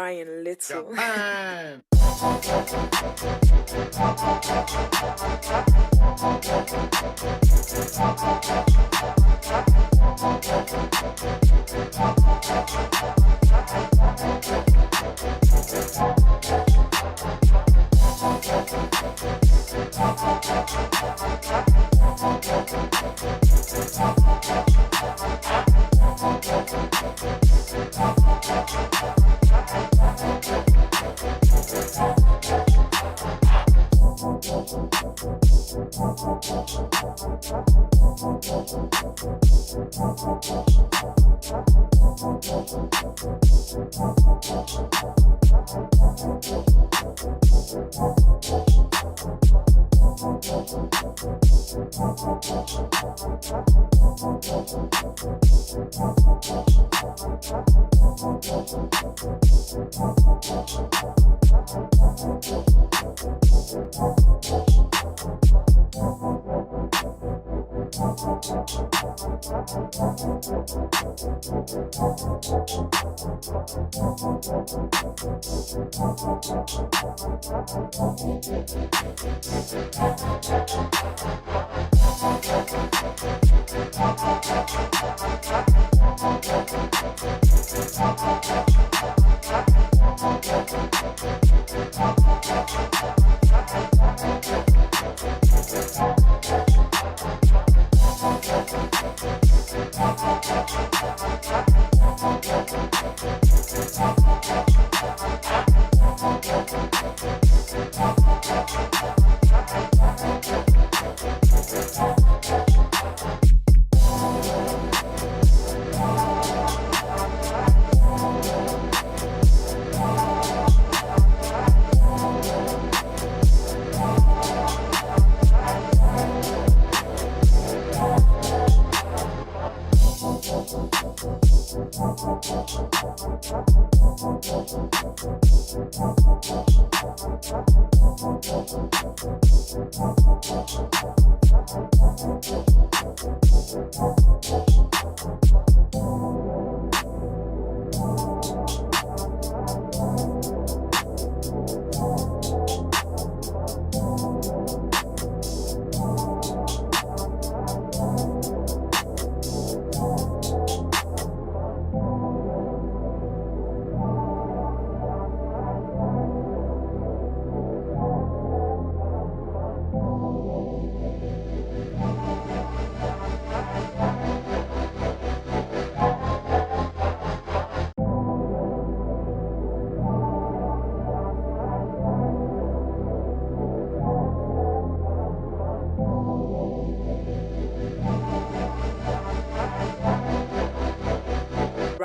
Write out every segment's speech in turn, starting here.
Ryan Little. Japan.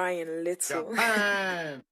Ryan Little. Japan.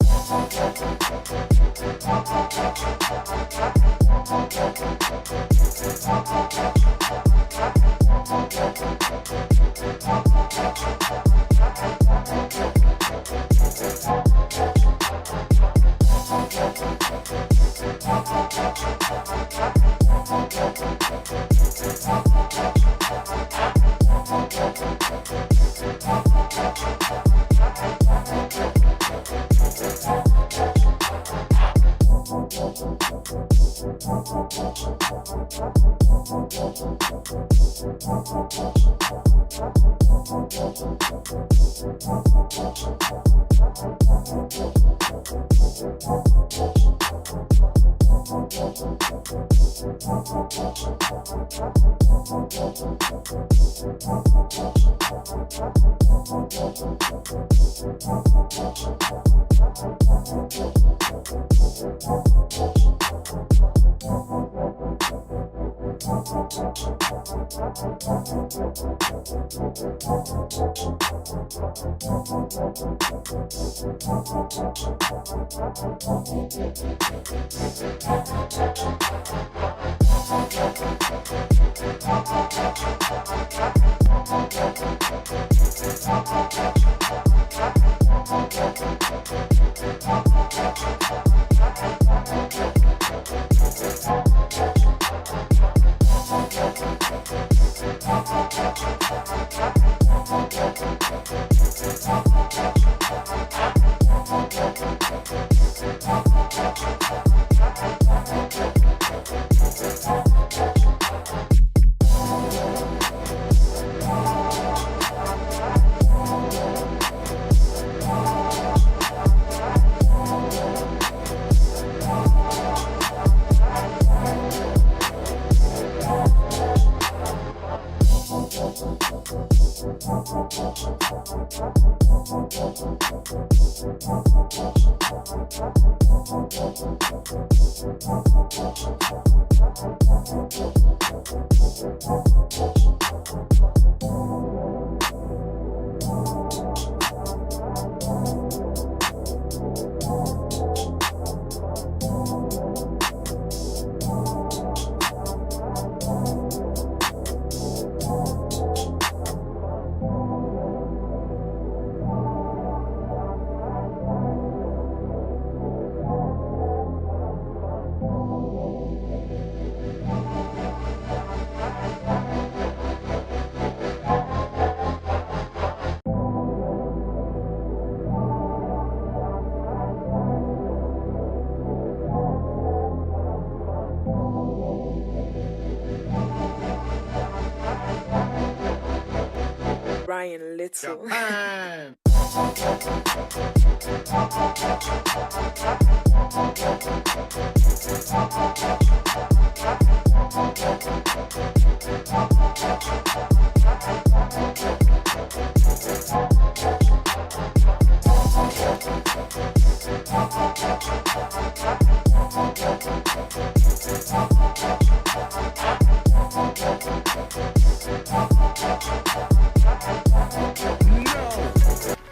Ryan Little. Japan.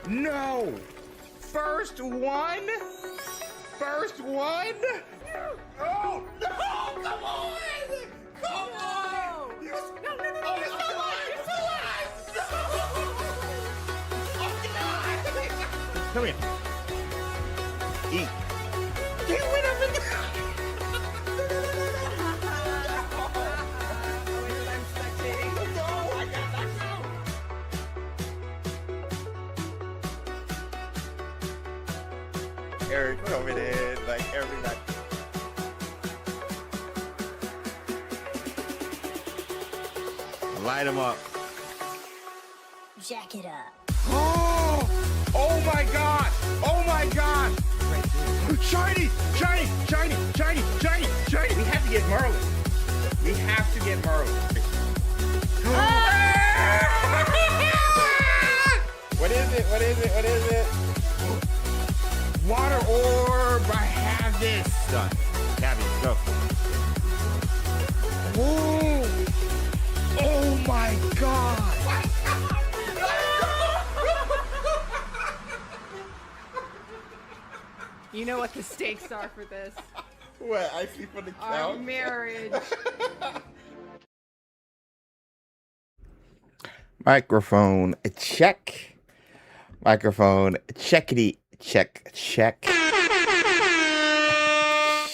No! First one? First one? Oh, no! Come on! Come on! He's alive! He's alive! No! Oh, God! Come here. Eat. He went up and Eric coming in like every night. Light him up. Jack it up. Oh my God! Oh my God! Shiny! Shiny! Shiny! Shiny! Shiny! Shiny! We have to get Merlin. We have to get Merlin. What is it? What is it? What is it? Water orb! I have this! Done. Gabby, go. Ooh. Oh my God! You know what the stakes are for this. What? I sleep on the couch? Our marriage. Microphone check. Microphone checkity check check.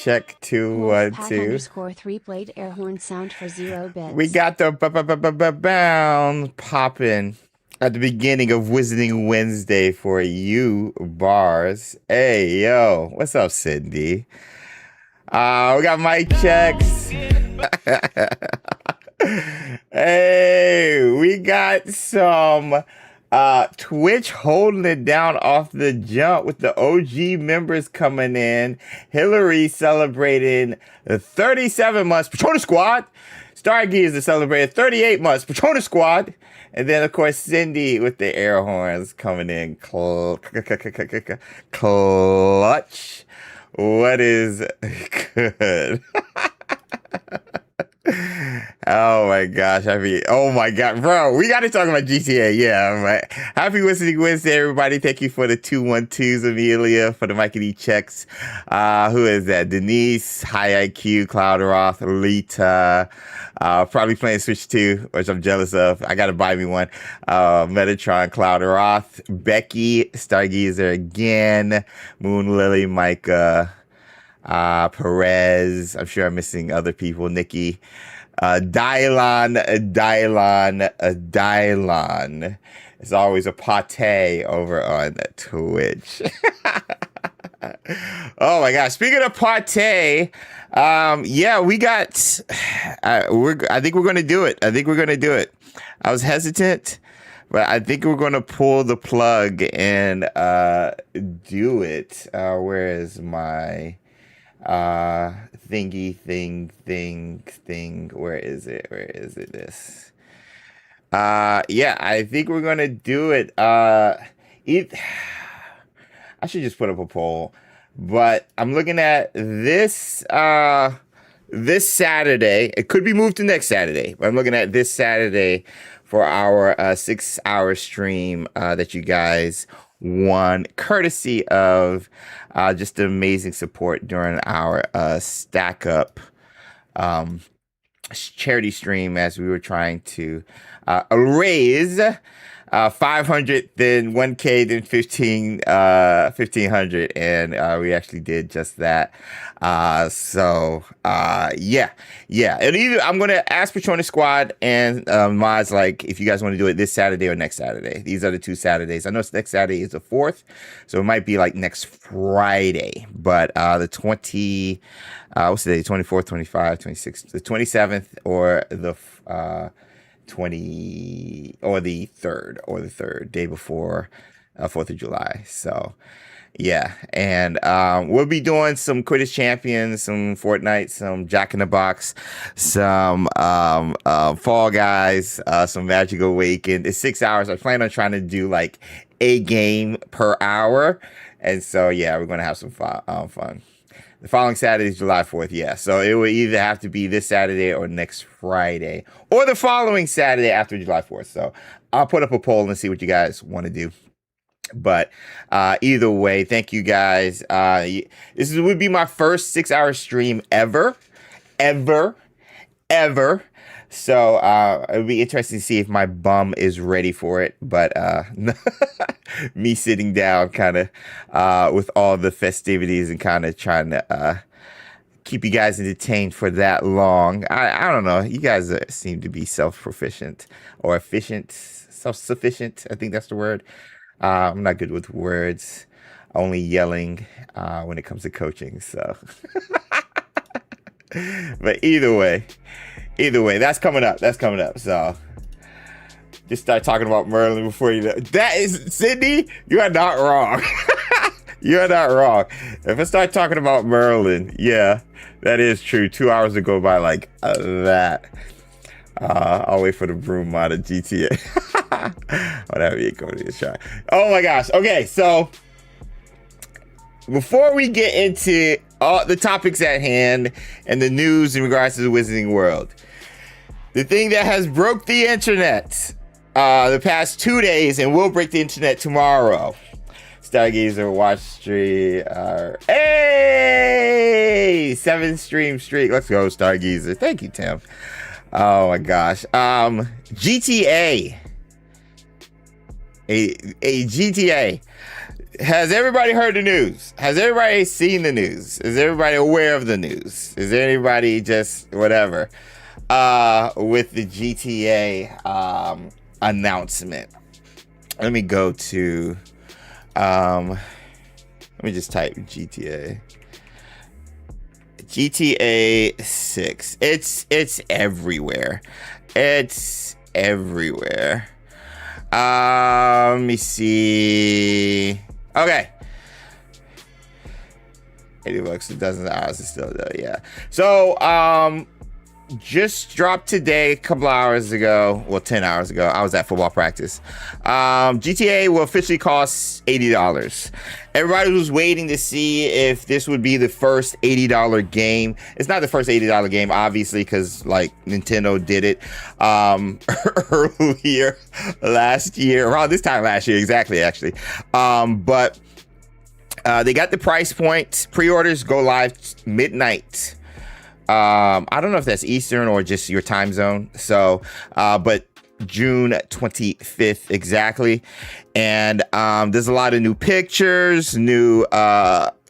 Check 2 1 2. _3 air horn sound for 0 bits. We got the bound popping at the beginning of Wizarding Wednesday for you bars. Hey yo, what's up, Cindy? We got mic checks. Hey, we got some Twitch holding it down off the jump with the OG members coming in. Hillary celebrating 37 months. Patronus Squad. Stargazer celebrated 38 months. Patronus Squad. And then, of course, Cindy with the air horns coming in. Clutch. What is good? Oh my gosh, oh my god, bro, we gotta talk about GTA, yeah, right. Happy Wizarding Wednesday, everybody. Thank you for the 212s, Amelia, for the Mikey D checks. Who is that? Denise, High IQ, Cloud Roth, Lita, probably playing Switch 2, which I'm jealous of. I gotta buy me one. Metatron, Cloud Roth, Becky, Stargazer again, Moon Lily, Micah, Perez, I'm sure I'm missing other people, Nikki, Dylon. It's always a pate over on Twitch. Oh my gosh, speaking of pate, yeah, we got, I think we're going to do it. I was hesitant, but I think we're going to pull the plug and do it. Where is my thingy thing? Where is it this? Yeah, I think we're gonna do it. I should just put up a poll, but I'm looking at this this Saturday. It could be moved to next Saturday, but I'm looking at this Saturday for our 6-hour stream that you guys won, courtesy of just the amazing support during our Stack Up charity stream as we were trying to raise 500, then 1K, then 1500, and we actually did just that. Yeah. And either I'm gonna ask Patronus Squad and Mods, like, if you guys want to do it this Saturday or next Saturday. These are the 2 Saturdays. I know next Saturday is the 4th, so it might be like next Friday. But the 20, what's the day? 24th, 25, 26th, the 27th, or the 20 or the 3rd day before 4th of July. So yeah, and we'll be doing some Quidditch Champions, some Fortnite, some Jack in the Box, some Fall Guys, some Magic Awakened. It's 6 hours. I plan on trying to do like a game per hour, and so yeah, we're gonna have some fun. The following Saturday is July 4th, yeah. So it will either have to be this Saturday or next Friday, or the following Saturday after July 4th. So I'll put up a poll and see what you guys want to do. But either way, thank you guys. This would be my first 6-hour stream ever. So it'll be interesting to see if my bum is ready for it. But me sitting down kind of with all the festivities and kind of trying to keep you guys entertained for that long. I don't know. You guys seem to be self-sufficient. I think that's the word. I'm not good with words, only yelling when it comes to coaching. So, but either way, that's coming up. So just start talking about Merlin before you know. That is, Sydney, you are not wrong. You're not wrong. If I start talking about Merlin, yeah, that is true. 2 hours to go by like that. I'll wait for the broom mod of GTA. Whatever you go to try. Oh my gosh. Okay, so before we get into all the topics at hand and the news in regards to the Wizarding World, the thing that has broke the internet the past 2 days and will break the internet tomorrow. It's Stargazer watch stream. Hey, 7 stream streak. Let's go, Stargazer. Thank you, Tim. Oh my gosh. GTA. A GTA. Has everybody heard the news? Has everybody seen the news? Is everybody aware of the news? Is there anybody just whatever with the GTA announcement? Let me go to let me just type GTA 6. It's everywhere. It's everywhere. Let me see. Okay. $80 a dozen hours is still there, yeah. So just dropped today, a couple hours ago, well 10 hours ago. I was at football practice. GTA will officially cost $80. Everybody was waiting to see if this would be the first $80 game. It's not the first $80 game, obviously, because like Nintendo did it earlier last year, around this time last year, exactly, actually. But they got the price point. Pre-orders go live midnight. I don't know if that's Eastern or just your time zone. So, but June 25th exactly. And there's a lot of new pictures, new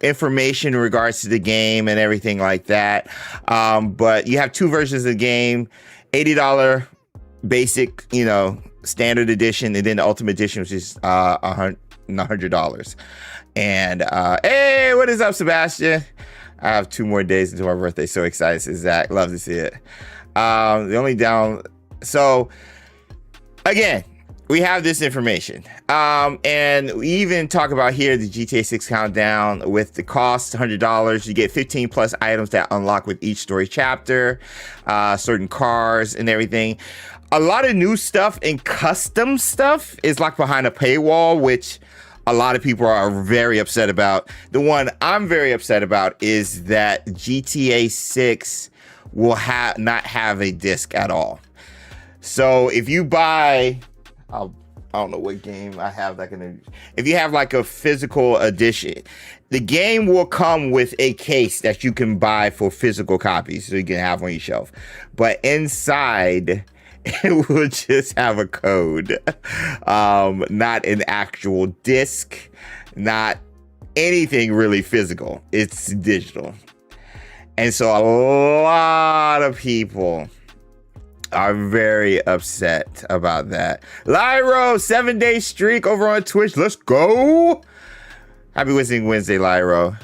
information in regards to the game and everything like that. But you have 2 versions of the game, $80 basic, standard edition, and then the ultimate edition, which is $100. And hey, what is up, Sebastian? I have 2 more days until my birthday. So excited, says Zach. Love to see it. So again, we have this information. And we even talk about here the GTA 6 countdown with the cost, $100. You get 15 plus items that unlock with each story chapter, certain cars and everything. A lot of new stuff and custom stuff is locked behind a paywall, which a lot of people are very upset about. The one I'm very upset about is that GTA 6 will not have a disc at all. So if you buy, I don't know what game I have that can. If you have like a physical edition, the game will come with a case that you can buy for physical copies, so you can have on your shelf. But inside, it will just have a code, not an actual disc, not anything really physical. It's digital. And so a lot of people are very upset about that. Lyro, 7-day streak over on Twitch. Let's go. Happy Wednesday, Lyro.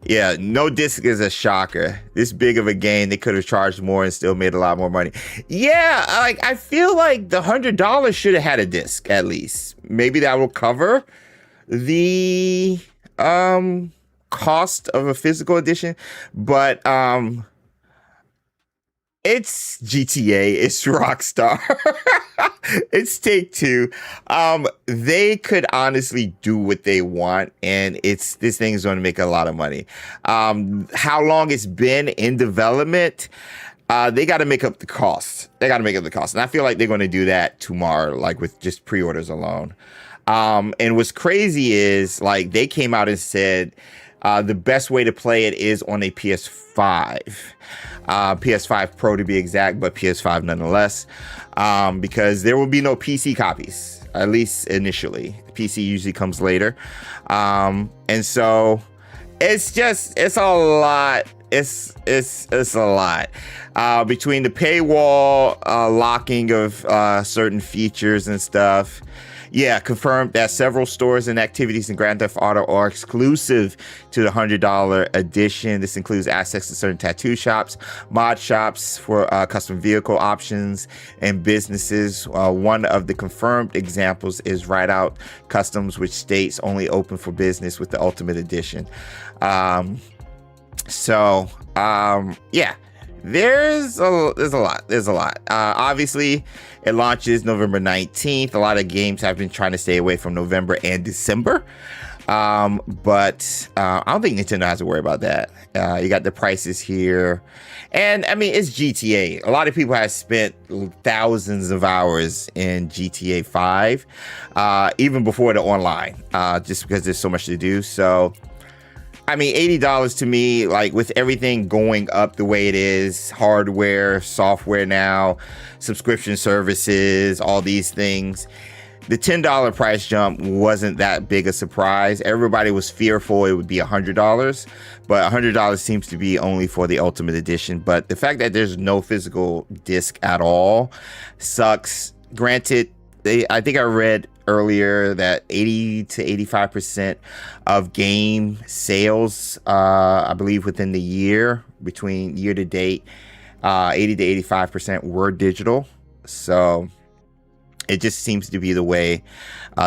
Yeah, no disc is a shocker. This big of a game, they could have charged more and still made a lot more money. Yeah, I feel like the $100 should have had a disc at least. Maybe that will cover the cost of a physical edition. But it's GTA, it's Rockstar, it's Take-Two. They could honestly do what they want, and this thing is going to make a lot of money. How long it's been in development, they got to make up the cost. And I feel like they're going to do that tomorrow, like with just pre-orders alone. And what's crazy is like they came out and said the best way to play it is on a PS5. PS5 Pro to be exact, but PS5 nonetheless, because there will be no PC copies, at least initially. PC usually comes later. And so it's a lot. It's a lot. Between the paywall, locking of certain features and stuff. Yeah, confirmed that several stores and activities in Grand Theft Auto are exclusive to the $100 edition. This includes access to certain tattoo shops, mod shops for custom vehicle options, and businesses. One of the confirmed examples is Ride Out Customs, which states only open for business with the Ultimate Edition. Yeah, there's a lot. Obviously, it launches November 19th. A lot of games have been trying to stay away from November and December. But I don't think Nintendo has to worry about that. You got the prices here. And I mean, it's GTA. A lot of people have spent thousands of hours in GTA 5, even before the online, just because there's so much to do. So, I mean, $80 to me, like with everything going up the way it is, hardware, software now, subscription services, all these things. The $10 price jump wasn't that big a surprise. Everybody was fearful it would be $100, but $100 seems to be only for the Ultimate Edition. But the fact that there's no physical disc at all sucks. Granted, I think I read earlier that 80 to 85% of game sales, I believe within the year, between year to date, 80 to 85% were digital. So it just seems to be the way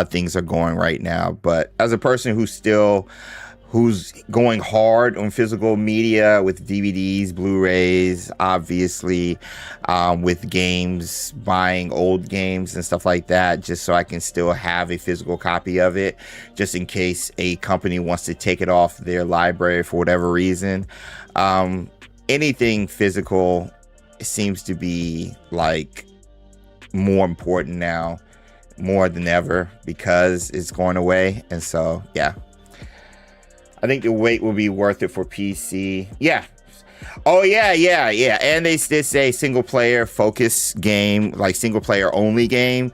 things are going right now. But as a person who's going hard on physical media with DVDs, Blu-rays, obviously, with games, buying old games and stuff like that, just so I can still have a physical copy of it, just in case a company wants to take it off their library for whatever reason. Anything physical seems to be like more important now, more than ever, because it's going away. And so, yeah, I think the wait will be worth it for PC. Yeah. Oh, yeah. And they did say single player focus game, like single player only game.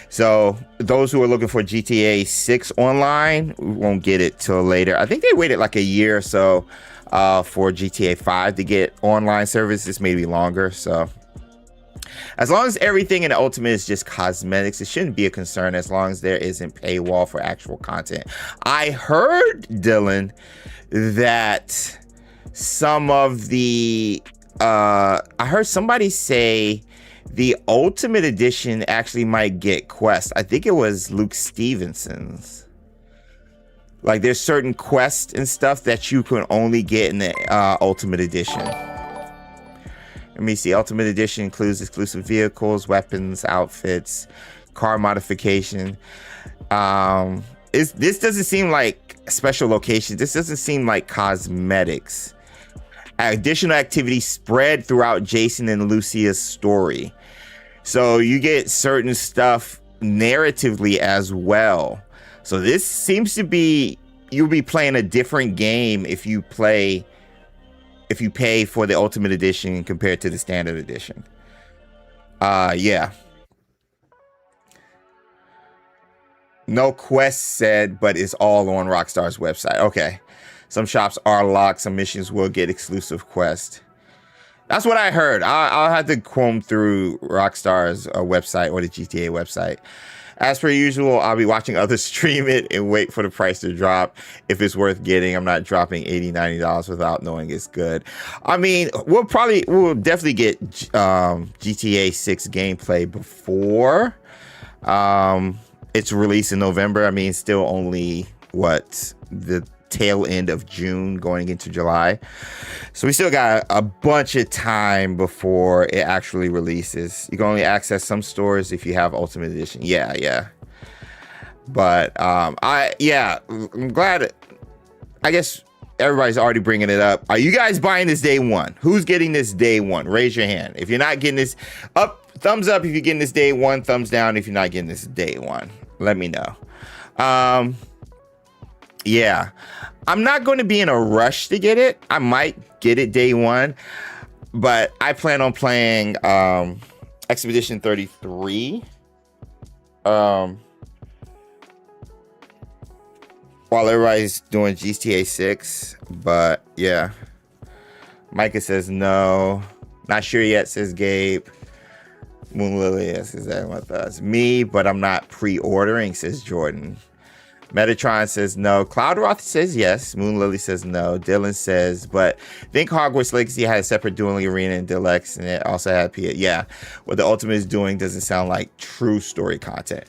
So those who are looking for GTA 6 online won't get it till later. I think they waited like a year or so for GTA 5 to get online services, maybe longer. So as long as everything in the Ultimate is just cosmetics, it shouldn't be a concern as long as there isn't paywall for actual content. I heard, Dylan, that some of the I heard somebody say the Ultimate Edition actually might get quests. I think it was Luke Stevenson's. Like there's certain quests and stuff that you can only get in the Ultimate Edition. Let me see. Ultimate Edition includes exclusive vehicles, weapons, outfits, car modification. This doesn't seem like special locations. This doesn't seem like cosmetics. Additional activities spread throughout Jason and Lucia's story. So you get certain stuff narratively as well. So this seems to be, you'll be playing a different game if you pay for the Ultimate Edition compared to the Standard Edition. Yeah. No quest said, but it's all on Rockstar's website. Okay. Some shops are locked. Some missions will get exclusive quests. That's what I heard. I'll have to comb through Rockstar's website or the GTA website. As per usual, I'll be watching others stream it and wait for the price to drop. If it's worth getting, I'm not dropping $80, $90 without knowing it's good. I mean, we'll definitely get GTA 6 gameplay before its release in November. I mean, still only the tail end of June going into July. So we still got a bunch of time before it actually releases. You can only access some stores if you have Ultimate Edition. Yeah. But I'm glad. I guess everybody's already bringing it up. Are you guys buying this day one? Who's getting this day one? Raise your hand. If you're not getting this, thumbs up if you're getting this day one, thumbs down if you're not getting this day one. Let me know. Yeah, I'm not going to be in a rush to get it. I might get it day one, but I plan on playing Expedition 33 while everybody's doing GTA 6. But yeah, Micah says no. Not sure yet, says Gabe. Moon Lily says that with us. Me, but I'm not pre-ordering, says Jordan. Metatron says no. Cloudroth says yes. Moon Lily says no. Dylan says, but I think Hogwarts Legacy had a separate dueling arena and deluxe, and it also had yeah. What the Ultimate is doing doesn't sound like true story content.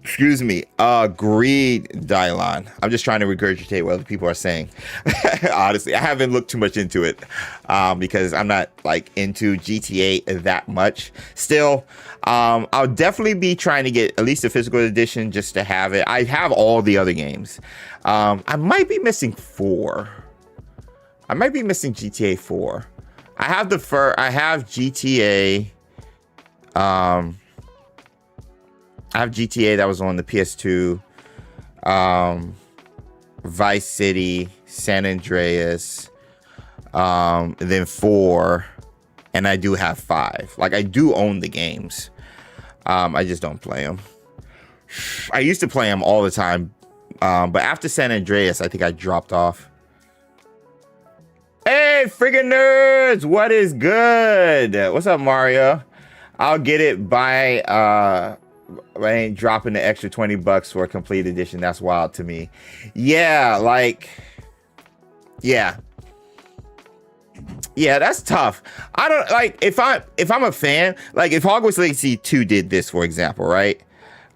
Excuse me. Agreed, Dylon. I'm just trying to regurgitate what other people are saying. Honestly, I haven't looked too much into it because I'm not like into GTA that much. Still, I'll definitely be trying to get at least a physical edition just to have it. I have all the other games. I might be missing 4. I might be missing GTA 4. I have GTA. I have GTA that was on the PS2, Vice City, San Andreas, and then 4, and I do have 5. Like, I do own the games. I just don't play them. I used to play them all the time, but after San Andreas, I think I dropped off. Hey, friggin' nerds! What is good? What's up, Mario? I'll get it by... I ain't dropping the extra $20 for a complete edition. That's wild to me. Yeah, like, yeah, that's tough. I don't like if I'm a fan, like if Hogwarts Legacy 2 did this, for example, right?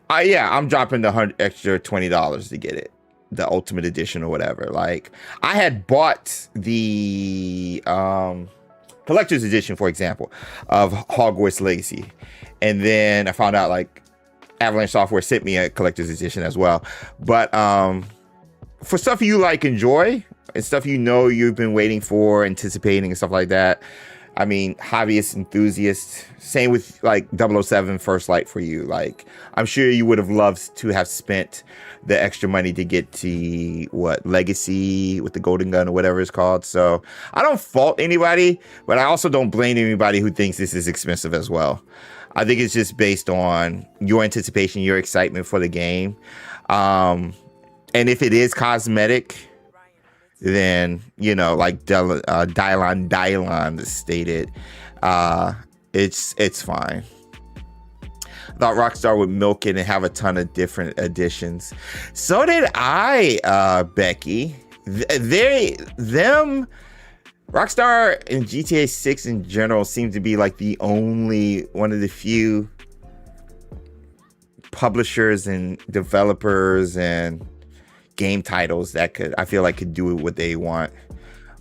I'm dropping the extra $20 to get it, the Ultimate Edition or whatever. Like, I had bought the collector's edition, for example, of Hogwarts Legacy, and then I found out like Avalanche Software sent me a collector's edition as well. But for stuff you like enjoy and stuff you've been waiting for, anticipating and stuff like that, I mean, hobbyist, enthusiast, same with like 007 First Light for you. Like, I'm sure you would have loved to have spent the extra money to get to Legacy with the golden gun or whatever it's called. So I don't fault anybody, but I also don't blame anybody who thinks this is expensive as well. I think it's just based on your anticipation, your excitement for the game. And if it is cosmetic, then, like Dylon stated, it's fine. I thought Rockstar would milk it and have a ton of different editions. So did I, Becky. Rockstar and GTA 6 in general seem to be like one of the few publishers and developers and game titles that could do what they want.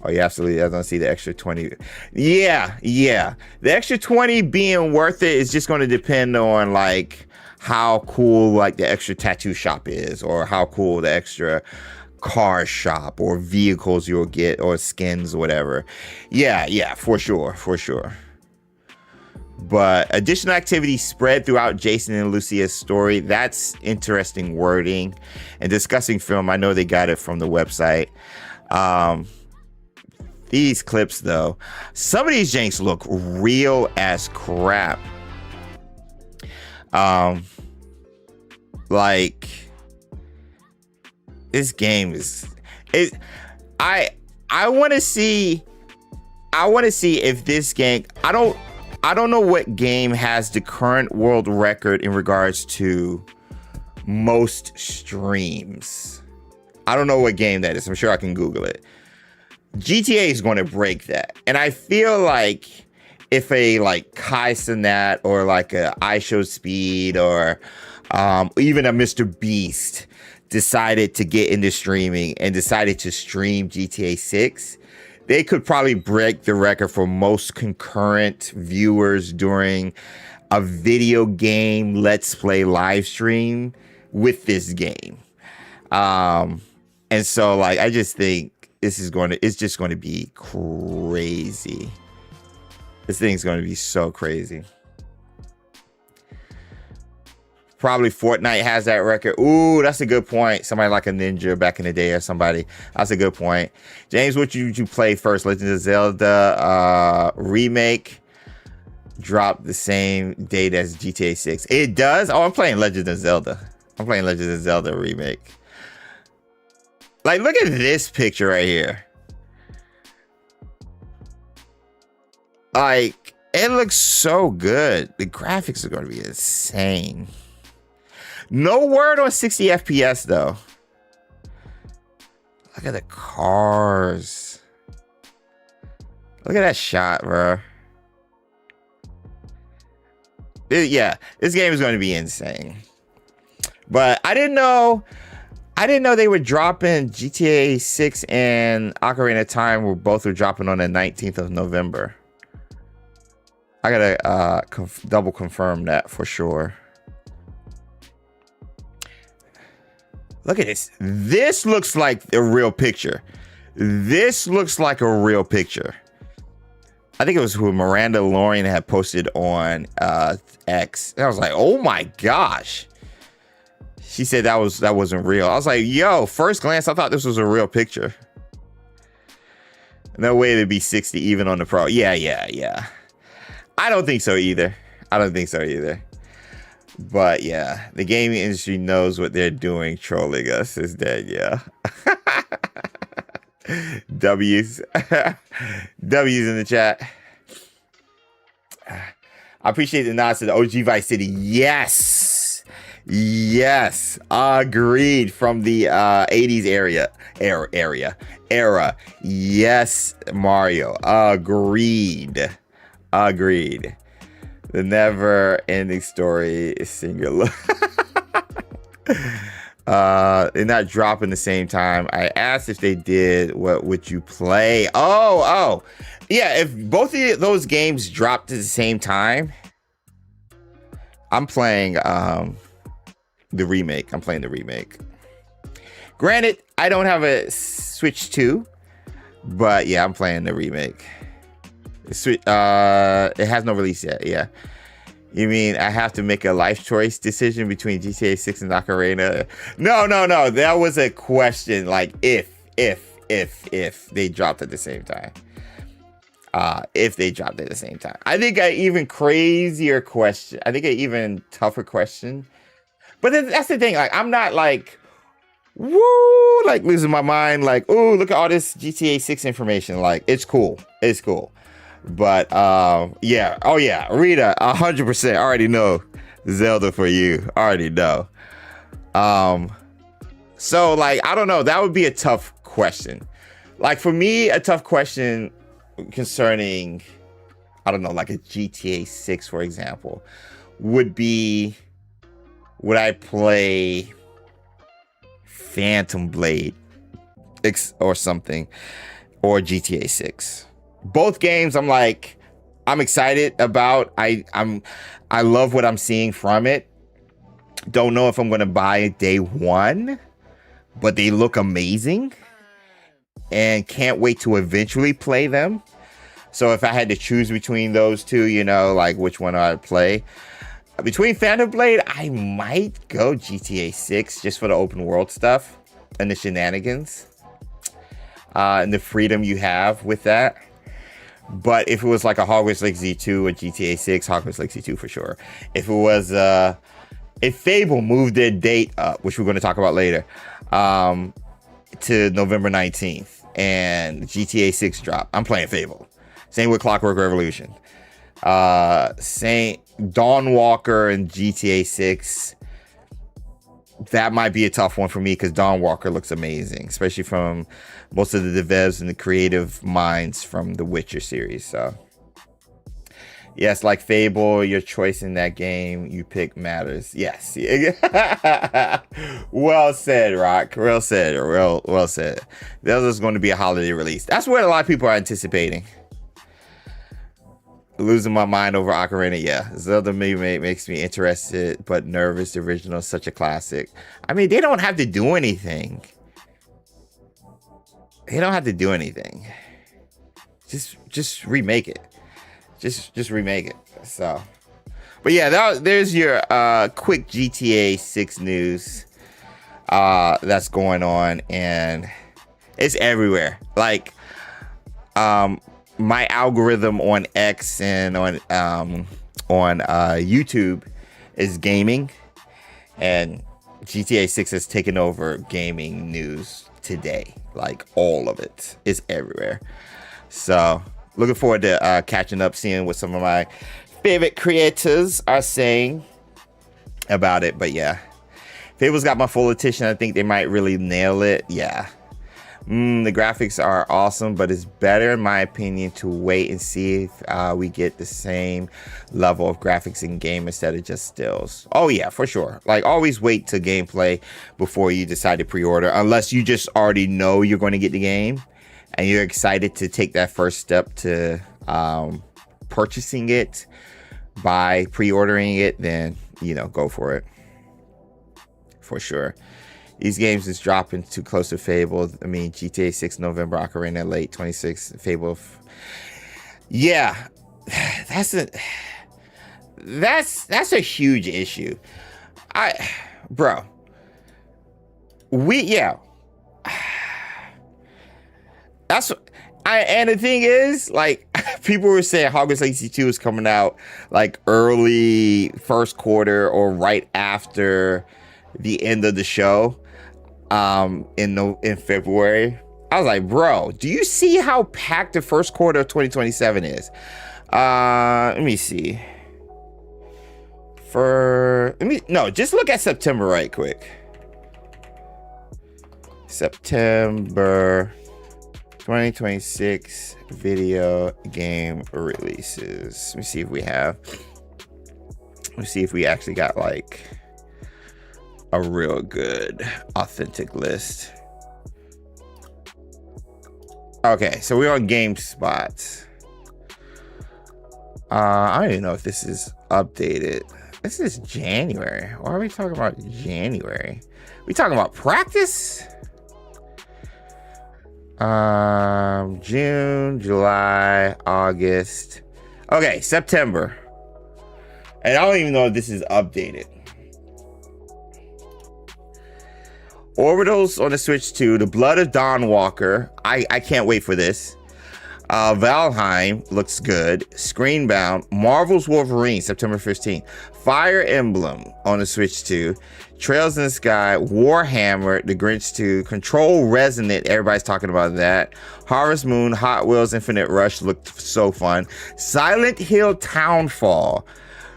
Oh, yeah, absolutely. I don't see the extra 20. Yeah. The extra 20 being worth it is just going to depend on like how cool like the extra tattoo shop is, or how cool the extra car shop or vehicles you'll get, or skins or whatever. Yeah, for sure. But additional activity spread throughout Jason and Lucia's story, that's interesting wording. And discussing film, I know they got it from the website. These clips though, some of these janks look real as crap. Like, this game I want to see if this game, I don't know what game has the current world record in regards to most streams. I don't know what game that is. I'm sure I can Google it. GTA is going to break that. And I feel like if a like Kai Cenat or like a iShowSpeed or even a Mr. Beast decided to get into streaming and decided to stream GTA 6, they could probably break the record for most concurrent viewers during a video game Let's Play live stream with this game. And so like, I just think it's just going to be crazy. This thing's going to be so crazy. Probably Fortnite has that record. Ooh, that's a good point. Somebody like a Ninja back in the day or somebody. That's a good point. James, what would you play first? Legend of Zelda remake dropped the same date as GTA 6. It does? Oh, I'm playing Legend of Zelda. I'm playing Legend of Zelda remake. Like, look at this picture right here. Like, it looks so good. The graphics are going to be insane. No word on 60 FPS though. Look at the cars. Look at that shot, bro. Yeah, this game is going to be insane. But I didn't know they were dropping GTA 6 and Ocarina of Time were both dropping on the 19th of November. I gotta double confirm that for sure. Look at this. This looks like a real picture. This looks like a real picture. I think it was who Miranda Lorian had posted on X. And I was like, oh my gosh. She said that wasn't real. I was like, yo, first glance, I thought this was a real picture. No way to be 60 even on the Pro. Yeah. I don't think so either. But yeah, the gaming industry knows what they're doing, trolling us is dead, yeah. W's. W's in the chat. I appreciate the nods to the OG Vice City. Yes, agreed. From the 80s era. Yes, Mario, agreed. The never-ending story is singular. They're not dropping the same time. I asked if they did, what would you play? Oh. Yeah, if both of those games dropped at the same time, I'm playing the remake. Granted, I don't have a Switch 2, but yeah, I'm playing the remake. It has no release yet. Yeah, you mean I have to make a life choice decision between GTA 6 and Ocarina? No. That was a question. Like if they dropped at the same time. If they dropped at the same time, I think an even crazier question. I think an even tougher question. But that's the thing. Like I'm not like woo, like losing my mind. Like ooh, look at all this GTA 6 information. Like it's cool. But yeah, oh yeah, Rita, 100%. Already know Zelda for you. Already know. So like I don't know. That would be a tough question. Like for me, a tough question concerning, I don't know, like a GTA 6, for example, would be, would I play Phantom Blade or something, or GTA 6? Both games I'm excited about. I love what I'm seeing from it. Don't know if I'm gonna buy it day one, but they look amazing and can't wait to eventually play them. So if I had to choose between those two, you know, like which one I'd play. Between Phantom Blade, I might go GTA 6 just for the open world stuff and the shenanigans and the freedom you have with that. But if it was like a Hogwarts Legacy 2 or GTA 6, Hogwarts Legacy 2 for sure. If it was, if Fable moved their date up, which we're going to talk about later, to November 19th, and GTA 6 drop, I'm playing Fable. Same with Clockwork Revolution. Same Dawnwalker and GTA 6. That might be a tough one for me because Dawnwalker looks amazing, especially from most of the devs and the creative minds from the Witcher series. So, yes, like Fable, your choice in that game you pick matters. Yes. Well said, Rock. Well said. Well said. This is going to be a holiday release. That's what a lot of people are anticipating. Losing my mind over Ocarina, yeah. Zelda makes me interested, but nervous. The original is such a classic. I mean, they don't have to do anything. Just remake it. Just remake it. So, but yeah, there's your quick GTA 6 news that's going on, and it's everywhere. Like, my algorithm on X and on YouTube is gaming, and GTA 6 has taken over gaming news today. Like all of it is everywhere. So looking forward to catching up, seeing what some of my favorite creators are saying about it. But yeah, Fable's got my full attention. I think they might really nail it. Yeah. The graphics are awesome, but it's better, in my opinion, to wait and see if we get the same level of graphics in game instead of just stills. Oh yeah, for sure. Like, always wait to gameplay before you decide to pre-order, unless you just already know you're going to get the game and you're excited to take that first step to purchasing it by pre-ordering it. Then, you know, go for it for sure. These games is dropping too close to Fable. I mean, GTA 6 November, Ocarina late 26, Fable. Yeah, that's a huge issue. Bro, that's and the thing is, like, people were saying Hogwarts Legacy 2 is coming out like early first quarter or right after the end of the show. In February. I was like, bro, do you see how packed the first quarter of 2027 is? Let me see. Just look at September right quick. September 2026 video game releases. Let me see if we have. Let's see if we actually got like a real good authentic list. Okay, so we're on GameSpot. I don't even know if this is updated. This is January. Why are we talking about January? We talking about practice? June, July, August. Okay, September. And I don't even know if this is updated. Orbitals on the Switch 2, The Blood of Dawnwalker. I can't wait for this. Valheim looks good. Screenbound. Marvel's Wolverine, September 15th. Fire Emblem on the Switch 2. Trails in the Sky. Warhammer, The Grinch 2. Control Resonant, everybody's talking about that. Harvest Moon, Hot Wheels Infinite Rush looked so fun. Silent Hill Townfall,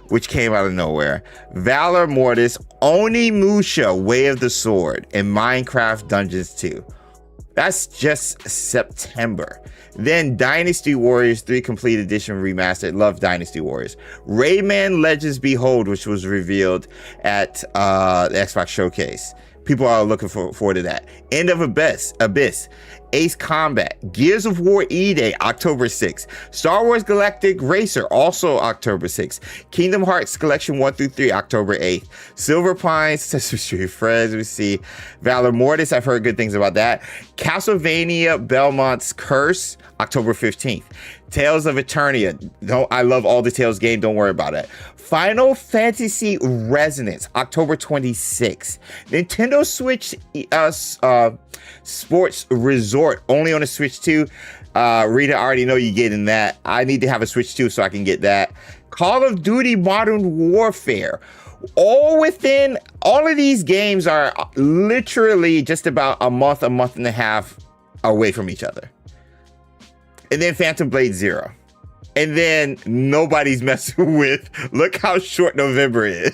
which came out of nowhere. Valor Mortis, Onimusha, Way of the Sword, and Minecraft Dungeons 2. That's just September. Then Dynasty Warriors 3 Complete Edition Remastered. Love Dynasty Warriors. Rayman Legends Behold, which was revealed at the Xbox Showcase. People are looking forward to that. End of Abyss. Ace Combat. Gears of War E-Day, October 6th. Star Wars Galactic Racer, also October 6th. Kingdom Hearts Collection 1 through 3, October 8th. Silver Pines, Sesame Street Friends, we see. Valor Mortis, I've heard good things about that. Castlevania Belmont's Curse, October 15th. Tales of Eternia. I love all the Tales game, don't worry about it. Final Fantasy Resonance, October 26th. Nintendo Switch Sports Resort, only on the Switch 2. Rita, I already know you're getting that. I need to have a Switch 2 so I can get that. Call of Duty Modern Warfare. All of these games are literally just about a month and a half away from each other. And then Phantom Blade Zero. And then nobody's messing with, look how short November is.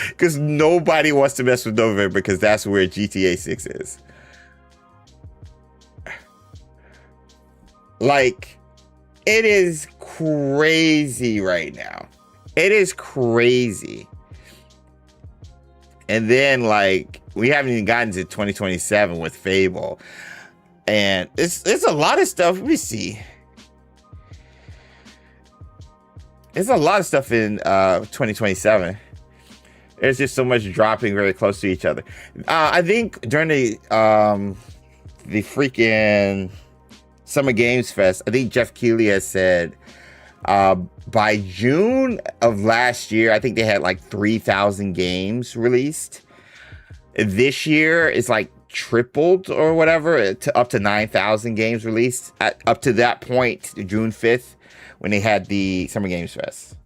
Because nobody wants to mess with November because that's where GTA 6 is. Like, it is crazy right now. It is crazy. And then, like, we haven't even gotten to 2027 with Fable. And it's a lot of stuff. Let me see. There's a lot of stuff in 2027. There's just so much dropping very close to each other. I think during the freaking Summer Games Fest, I think Jeff Keighley has said by June of last year, I think they had like 3,000 games released. This year it's like tripled or whatever, to up to 9,000 games released up to that point, June 5th. When they had the Summer Games Fest.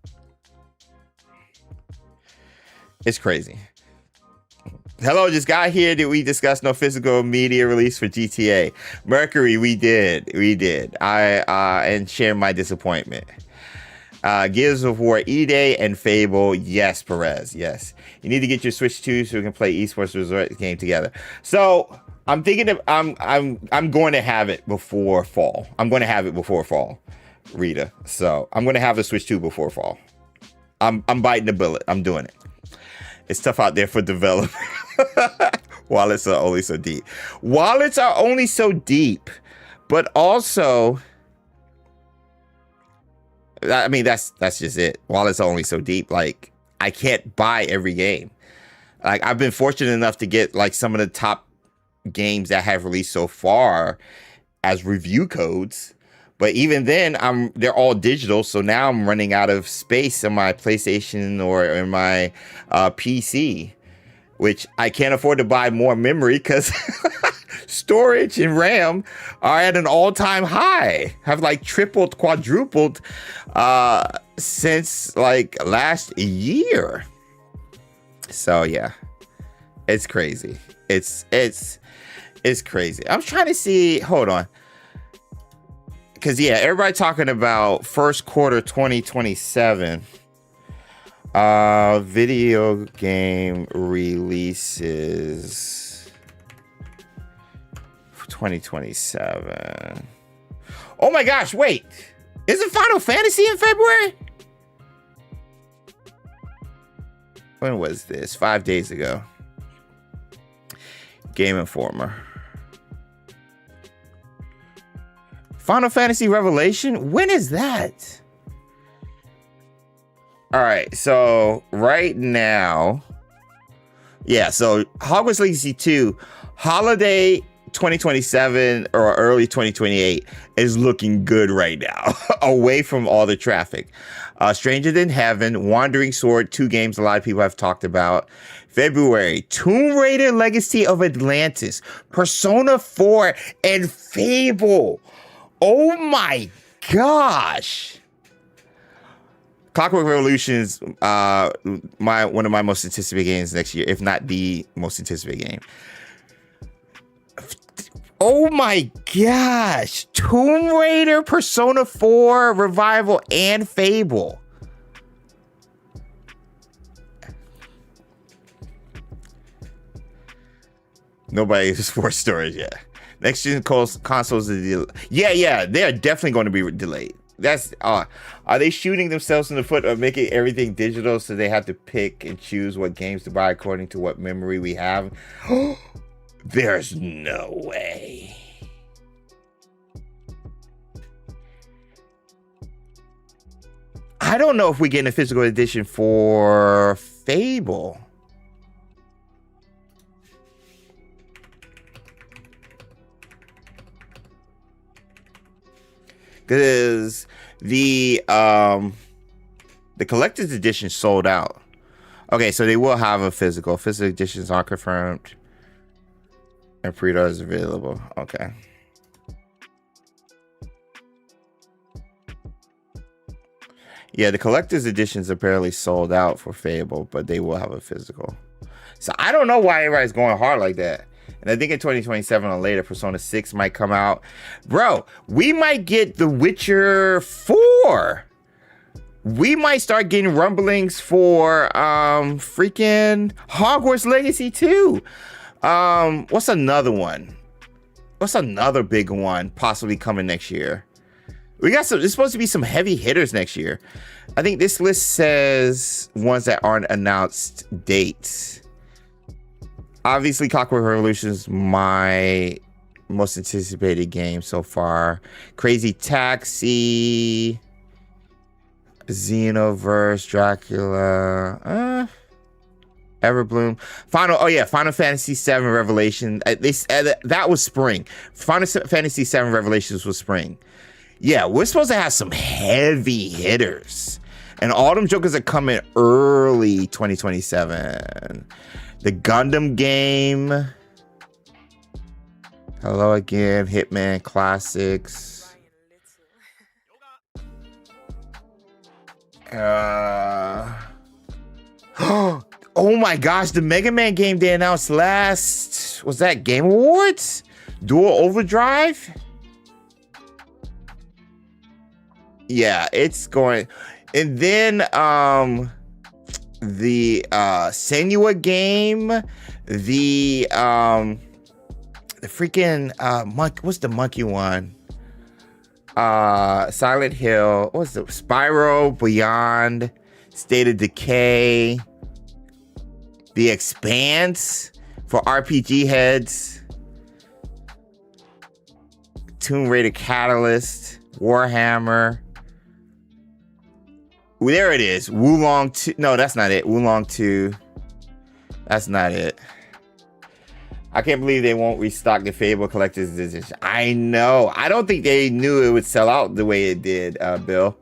It's crazy. Hello, just got here. Did we discuss no physical media release for GTA? Mercury, we did. And share my disappointment. Gears of War E-Day and Fable. Yes, Perez. Yes. You need to get your Switch 2 so we can play Esports Resort game together. So, I'm thinking of I'm going to have it before fall. I'm going to have it before fall, Rita. So I'm going to have the Switch 2 before fall. I'm biting the bullet. I'm doing it. It's tough out there for developers. Wallets are only so deep. Wallets are only so deep, but also, I mean, that's just it. Wallets are only so deep. Like, I can't buy every game. Like, I've been fortunate enough to get like some of the top games that have released so far as review codes. But even then, they're all digital, so now I'm running out of space on my PlayStation or in my PC, which I can't afford to buy more memory because storage and RAM are at an all-time high. Have like tripled, quadrupled since like last year. So yeah, it's crazy. It's crazy. I'm trying to see. Hold on. Because, yeah, everybody talking about first quarter 2027 video game releases for 2027. Oh, my gosh, wait. Isn't Final Fantasy in February? When was this? 5 days ago. Game Informer. Final Fantasy Revelation? When is that? All right, so right now, yeah, so Hogwarts Legacy 2, holiday 2027 or early 2028 is looking good right now, away from all the traffic. Stranger Than Heaven, Wandering Sword, 2 games a lot of people have talked about. February, Tomb Raider Legacy of Atlantis, Persona 4, and Fable. Oh my gosh. Clockwork Revolution is one of my most anticipated games next year, if not the most anticipated game. Oh my gosh. Tomb Raider, Persona 4, Revival, and Fable. Nobody is for storage yet. Next gen consoles are yeah, they are definitely going to be delayed. That's are they shooting themselves in the foot of making everything digital so they have to pick and choose what games to buy according to what memory we have? There's no way. I don't know if we get a physical edition for Fable. Because the collector's edition sold out. Okay, so they will have a physical. Physical editions are confirmed. And pre-order is available. Okay. Yeah, the collector's editions apparently sold out for Fable, but they will have a physical. So I don't know why everybody's going hard like that. And I think in 2027 or later, Persona 6 might come out. Bro, we might get The Witcher 4. We might start getting rumblings for freaking Hogwarts Legacy 2. What's another one? What's another big one possibly coming next year? We got some, there's supposed to be some heavy hitters next year. I think this list says ones that aren't announced dates. Obviously, Clockwork Revolution is my most anticipated game so far. Crazy Taxi, Xenoverse, Dracula, Everbloom, Final Fantasy VII Revelation. That was spring. Final Fantasy VII Revelations was spring. Yeah, we're supposed to have some heavy hitters, and all them jokers are coming early 2027. The Gundam game. Hello Again, Hitman Classics. Oh my gosh, the Mega Man game they announced last, was that Game Awards? Dual Overdrive? Yeah, it's going. And then the Senua game, the The freaking what's the monkey one? Silent Hill. What's the Spyro Beyond, State of Decay, The Expanse for RPG heads, Tomb Raider Catalyst, Warhammer. There it is. Wulong 2. No, that's not it. Wulong 2. That's not it. I can't believe they won't restock the Fable Collector's Edition. I know. I don't think they knew it would sell out the way it did, Bill.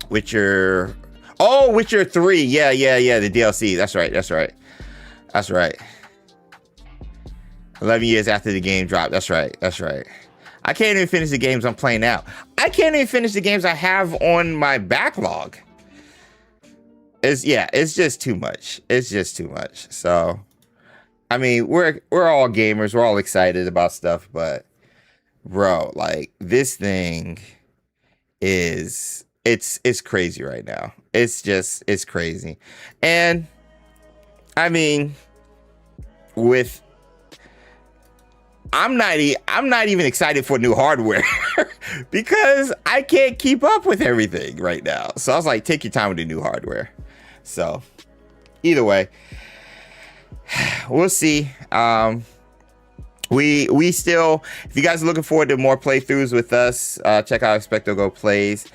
Witcher. Oh, Witcher 3. Yeah. The DLC. That's right. 11 years after the game dropped. That's right. I can't even finish the games I'm playing now. I can't even finish the games I have on my backlog. It's just too much. So, I mean, we're all gamers. We're all excited about stuff, but bro, like this thing it's crazy right now. It's crazy. And I mean, I'm not even excited for new hardware because I can't keep up with everything right now. So I was like, take your time with the new hardware. So either way, we'll see. We still, if you guys are looking forward to more playthroughs with us, check out XpectoGO Plays.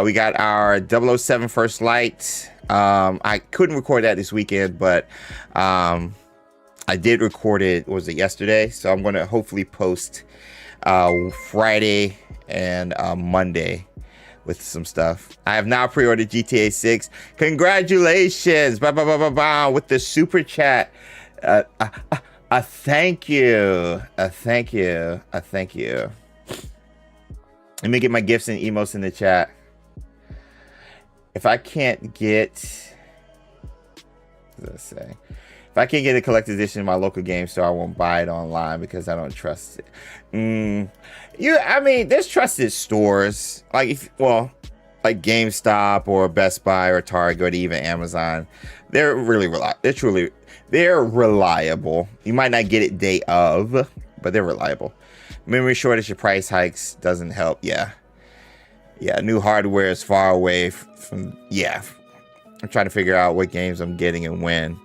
We got our 007 First Light. I couldn't record that this weekend, but I did record it, was it yesterday? So I'm going to hopefully post Friday and Monday with some stuff. I have now pre-ordered GTA 6. Congratulations! With the super chat. Thank you. Thank you. Let me get my gifts and emotes in the chat. If I can't get... Let's say... If I can't get a collector's edition in my local game store, I won't buy it online because I don't trust it. I mean, there's trusted stores like GameStop or Best Buy or Target or even Amazon. They're really reliable. They're reliable. You might not get it day of, but they're reliable. Memory shortage or price hikes doesn't help. Yeah. New hardware is far away from. Yeah, I'm trying to figure out what games I'm getting and when.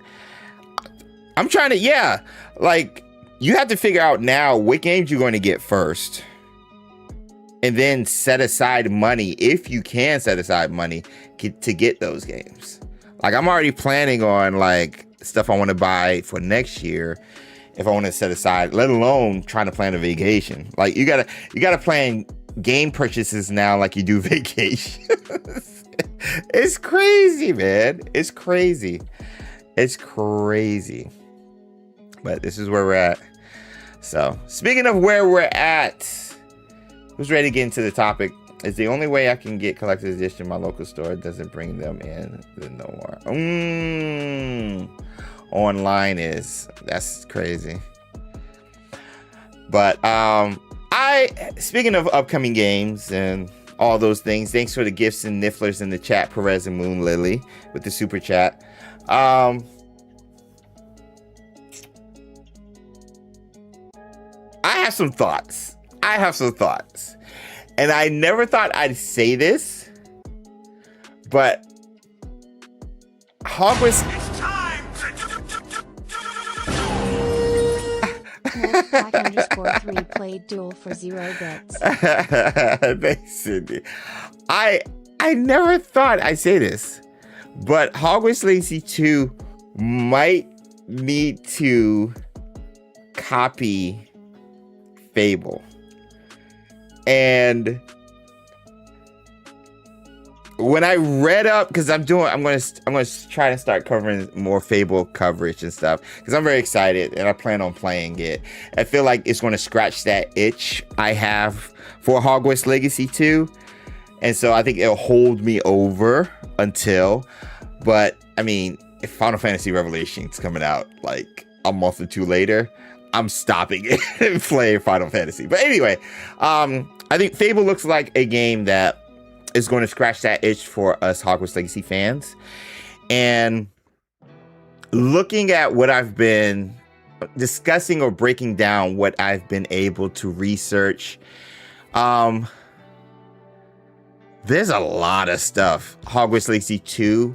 I'm trying to, like, you have to figure out now what games you're going to get first. And then set aside money, if you can set aside money, to get those games. Like, I'm already planning on, like, stuff I want to buy for next year, if I want to set aside, let alone trying to plan a vacation. Like, you gotta plan game purchases now like you do vacations. It's crazy, man. It's crazy. But this is where we're at. So, speaking of where we're at, who's ready to get into the topic? It's the only way I can get collector's edition in my local store. Doesn't bring them in, then no more. Online that's crazy. But speaking of upcoming games and all those things, thanks for the gifts and nifflers in the chat, Perez and Moon Lily with the super chat. I have some thoughts. And I never thought I'd say this, but Hogwarts... It's time! Black_3 played duel for 0 bits. Thanks, Cindy. I never thought I'd say this, but Hogwarts Legacy 2 might need to copy FABLE. And when I read up, because I'm going to try to start covering more FABLE coverage and stuff, because I'm very excited and I plan on playing it. I feel like it's going to scratch that itch I have for Hogwarts Legacy 2, and so I think it'll hold me over until. But I mean, if Final Fantasy Revelation's coming out like a month or two later, I'm stopping it and playing Final Fantasy. But anyway, I think FABLE looks like a game that is going to scratch that itch for us Hogwarts Legacy fans. And looking at what I've been discussing or breaking down what I've been able to research, there's a lot of stuff Hogwarts Legacy 2,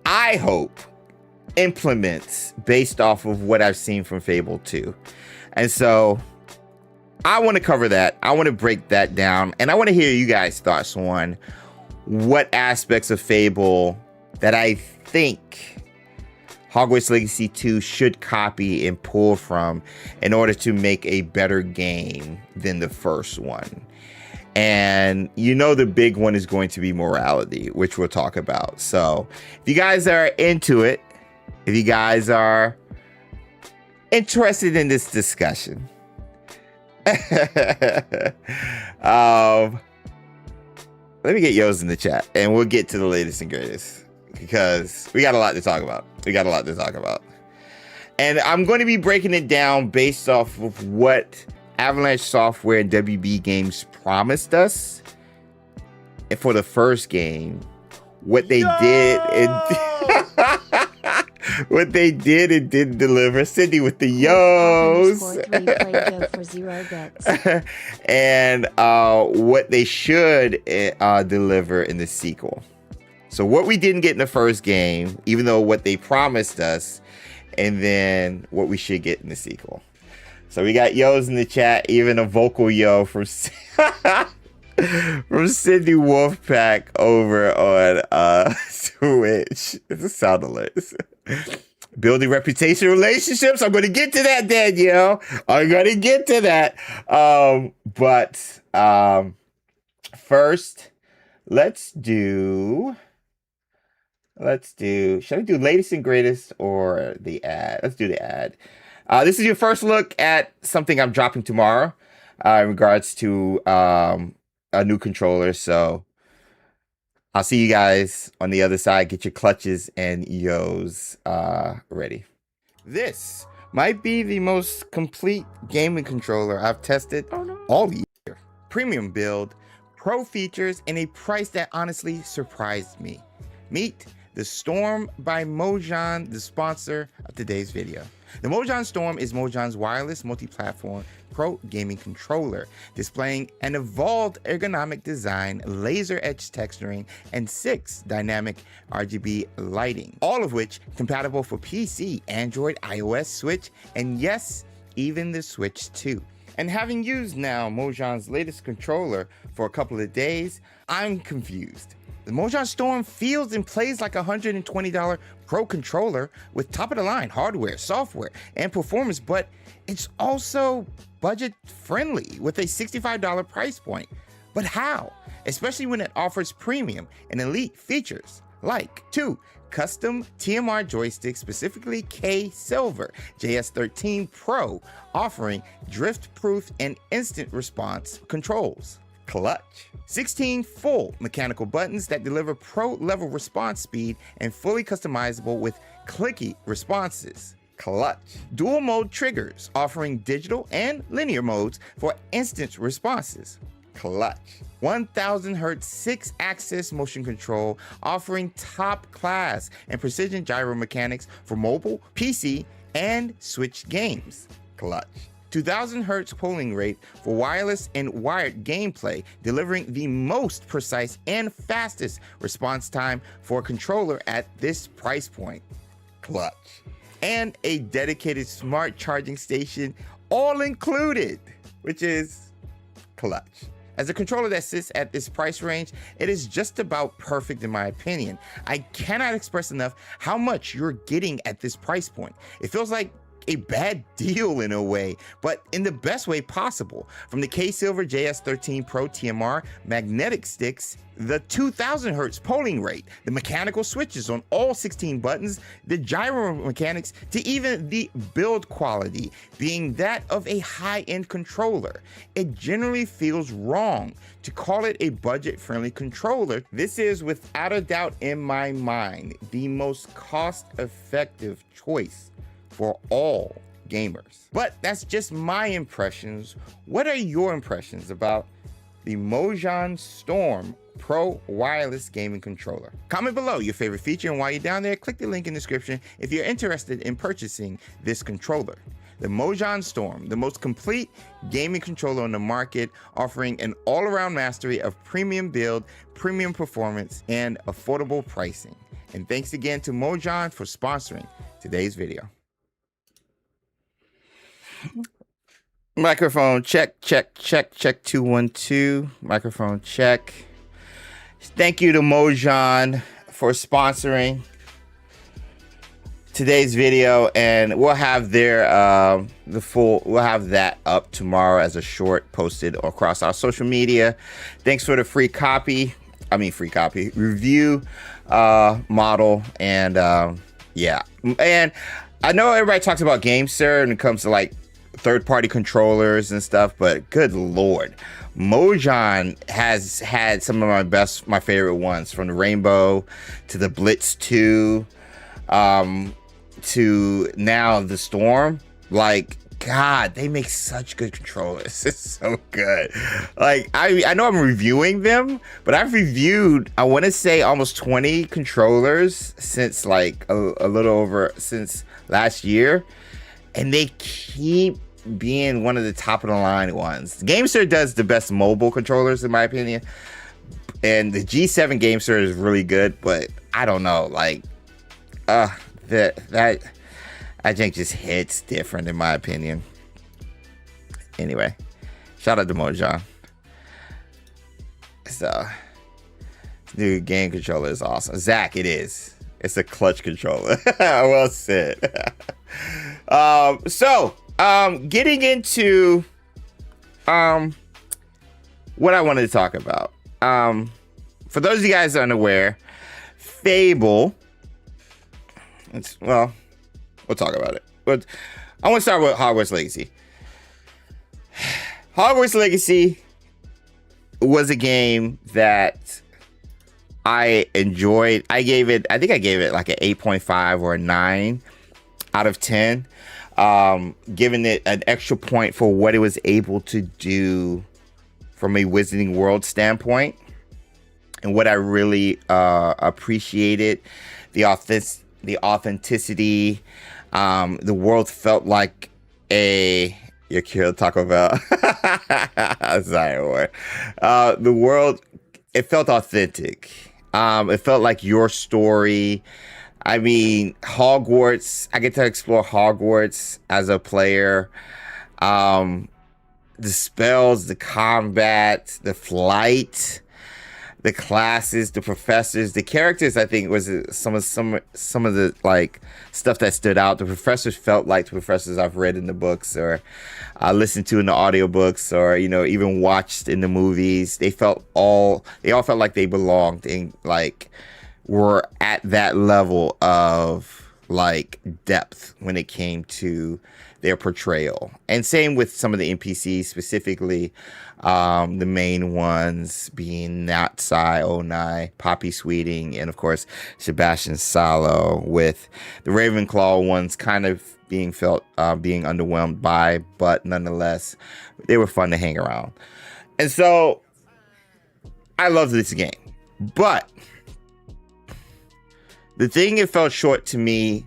I hope, implements based off of what I've seen from Fable 2. And so I want to cover that. I want to break that down. And I want to hear you guys' thoughts on what aspects of Fable that I think Hogwarts Legacy 2 should copy and pull from in order to make a better game than the first one. And you know the big one is going to be morality, which we'll talk about. So if you guys are into it, if you guys are interested in this discussion, let me get yours in the chat and we'll get to the latest and greatest because we got a lot to talk about. And I'm going to be breaking it down based off of what Avalanche Software and WB Games promised us. And for the first game, what they did and what they did and didn't deliver. Cindy with the yo's. For 0 bits. And what they should deliver in the sequel. So what we didn't get in the first game, even though what they promised us, and then what we should get in the sequel. So we got yo's in the chat, even a vocal yo from from Cindy Wolfpack over on Twitch. It's a sound alert. Building reputation relationships. I'm going to get to that, Danielle. I'm going to get to that. But first, let's do, shall we do latest and greatest or the ad? Let's do the ad. This is your first look at something I'm dropping tomorrow in regards to a new controller. So I'll see you guys on the other side. Get your clutches and yo's ready. This might be the most complete gaming controller I've tested all year. Premium build, pro features, and a price that honestly surprised me. Meet the Storm by Mojang, the sponsor of today's video. The Mojang Storm is Mojang's wireless multi-platform pro gaming controller, displaying an evolved ergonomic design, laser edge texturing, and 6 dynamic RGB lighting, all of which compatible for PC, Android, iOS, Switch, and yes, even the Switch 2. And having used now Mojang's latest controller for a couple of days, I'm confused. The Mojang Storm feels and plays like a $120 Pro controller with top-of-the-line hardware, software, and performance, but it's also budget-friendly with a $65 price point. But how? Especially when it offers premium and elite features like 2 custom TMR joysticks, specifically K Silver JS13 Pro, offering drift-proof and instant response controls. Clutch. 16 full mechanical buttons that deliver pro-level response speed and fully customizable with clicky responses. Clutch. Dual mode triggers offering digital and linear modes for instant responses. Clutch. 1000 Hz 6-axis motion control offering top class and precision gyro mechanics for mobile, PC, and Switch games. Clutch. 2000 Hz polling rate for wireless and wired gameplay, delivering the most precise and fastest response time for a controller at this price point. Clutch. And a dedicated smart charging station, all included, which is clutch. As a controller that sits at this price range, it is just about perfect in my opinion. I cannot express enough how much you're getting at this price point. It feels like a bad deal in a way, but in the best way possible. From the K Silver JS13 Pro TMR magnetic sticks, the 2000 Hz polling rate, the mechanical switches on all 16 buttons, the gyro mechanics, to even the build quality being that of a high-end controller. It generally feels wrong to call it a budget-friendly controller. This is without a doubt in my mind the most cost-effective choice for all gamers. But that's just my impressions. What are your impressions about the Mojang Storm Pro wireless gaming controller. Comment below your favorite feature, and while you're down there, click the link in the description if you're interested in purchasing this controller. The Mojang Storm, the most complete gaming controller on the market, offering an all-around mastery of premium build, premium performance, and affordable pricing. And thanks again to Mojang for sponsoring today's video. Microphone check, check, check, check, 212. Microphone check. Thank you to Mojang for sponsoring today's video, and we'll have their we'll have that up tomorrow as a short posted across our social media. Thanks for the free review model, and yeah. And I know everybody talks about GameSir when it comes to like third-party controllers and stuff, but good lord, Mojang has had some of my favorite ones, from the Rainbow to the Blitz 2 to now the Storm. Like, God, they make such good controllers. It's so good. Like, I know I'm reviewing them, but I've reviewed, I want to say, almost 20 controllers since like a little over since last year, and they keep being one of the top of the line ones. GameSir does the best mobile controllers in my opinion, and the G7 GameSir is really good, but I don't know, like that I think just hits different in my opinion. Anyway, shout out to Mojang. So, new game controller is awesome. Zach, it is. It's a clutch controller. Well said. Getting into what I wanted to talk about. For those of you guys unaware, FABLE. We'll talk about it. But I want to start with Hogwarts Legacy. Hogwarts Legacy was a game that I enjoyed. I think I gave it like an 8.5 or a 9 out of 10. Giving it an extra point for what it was able to do from a Wizarding World standpoint. And what I really appreciated, the authenticity. The world felt like your killed Taco Bell. Sorry, the world, it felt authentic. It felt like your story. I mean, Hogwarts, I get to explore Hogwarts as a player. The spells, the combat, the flight, the classes, the professors, the characters, I think was some of the like stuff that stood out. The professors felt like the professors I've read in the books, or listened to in the audiobooks, or, you know, even watched in the movies. They all felt like they belonged and like were at that level of like depth when it came to their portrayal. And same with some of the NPCs, specifically the main ones being Natsai, Onai, Poppy Sweeting, and of course Sebastian Sallow, with the Ravenclaw ones kind of being underwhelmed by, but nonetheless they were fun to hang around. And so I love this game, but the thing it fell short to me,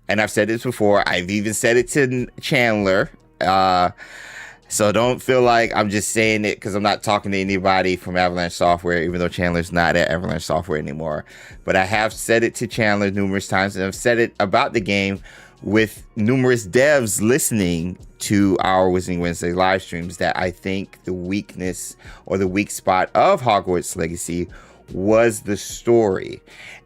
and I've said this before, I've even said it to Chandler, so don't feel like I'm just saying it because I'm not talking to anybody from Avalanche Software, even though Chandler's not at Avalanche Software anymore. But I have said it to Chandler numerous times, and I've said it about the game with numerous devs listening to our Wizarding Wednesday live streams, that I think the weakness or the weak spot of Hogwarts Legacy was the story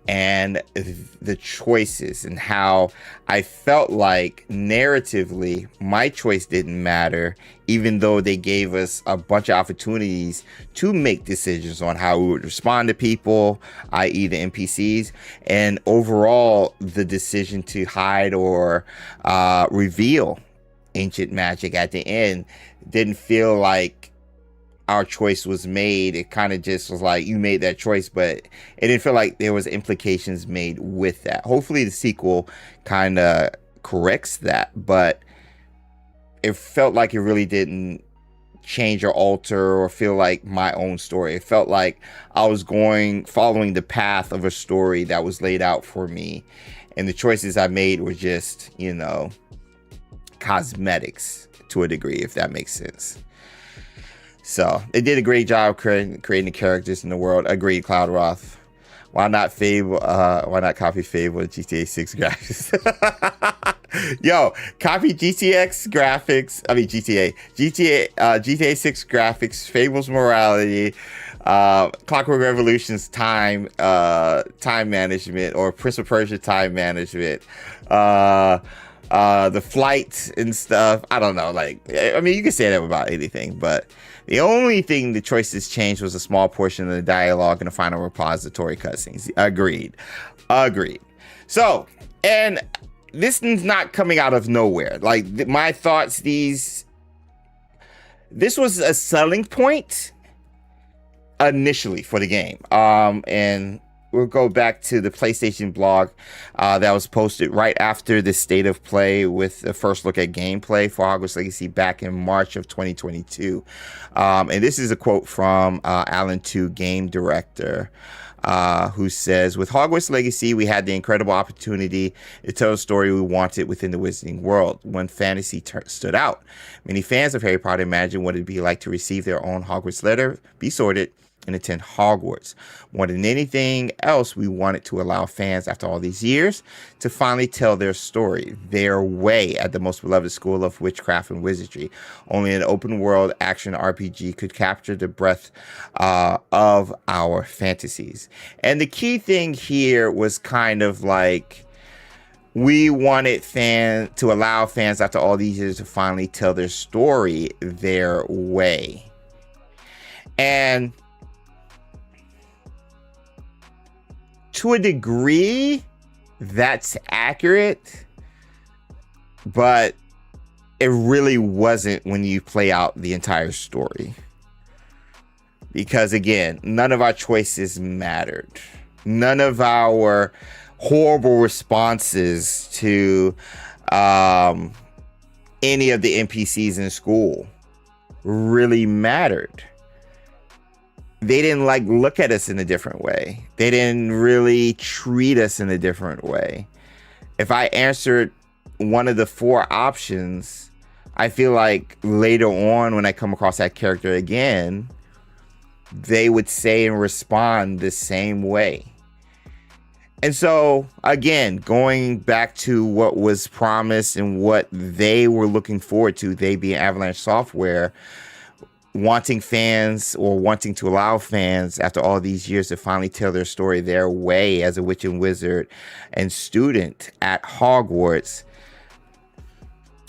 and the choices, and how I felt like narratively my choice didn't matter, even though they gave us a bunch of opportunities to make decisions on how we would respond to people, i.e. the NPCs, and overall the decision to hide or reveal ancient magic at the end didn't feel like our choice was made. It kind of just was like, you made that choice, but it didn't feel like there was implications made with that. Hopefully the sequel kind of corrects that, but it felt like it really didn't change or alter or feel like my own story. It felt like I was following the path of a story that was laid out for me. And the choices I made were just, you know, cosmetics to a degree, if that makes sense. So they did a great job creating the characters in the world. Agreed, Cloud Roth. Why not FABLE? Why not copy FABLE and GTA 6 graphics? Yo, copy GTA 6 graphics, FABLE's morality, Clockwork Revolution's time management, or Prince of Persia time management, the flight and stuff. I don't know. Like, I mean, you can say that about anything, but the only thing the choices changed was a small portion of the dialogue and the final repository cutscenes. Agreed. So, and this is not coming out of nowhere. Like, my thoughts, this was a selling point initially for the game. And we'll go back to the PlayStation blog that was posted right after the state of play with the first look at gameplay for Hogwarts Legacy back in March of 2022. And this is a quote from Alan 2, game director, who says, with Hogwarts Legacy, we had the incredible opportunity to tell the story we wanted within the Wizarding world when fantasy stood out. Many fans of Harry Potter imagined what it'd be like to receive their own Hogwarts letter, be sorted, and attend Hogwarts. More than anything else, we wanted to allow fans, after all these years, to finally tell their story, their way, at the most beloved school of witchcraft and wizardry. Only an open world action RPG could capture the breadth of our fantasies. And the key thing here was kind of like, we wanted to allow fans, after all these years, to finally tell their story their way. And to a degree, that's accurate, but it really wasn't when you play out the entire story. Because again, none of our choices mattered. None of our horrible responses to any of the NPCs in school really mattered. They didn't like look at us in a different way. They didn't really treat us in a different way. If I answered one of the 4 options, I feel like later on when I come across that character again, they would say and respond the same way. And so, again, going back to what was promised and what they were looking forward to, they being Avalanche Software, wanting fans, or wanting to allow fans after all these years to finally tell their story their way as a witch and wizard and student at Hogwarts.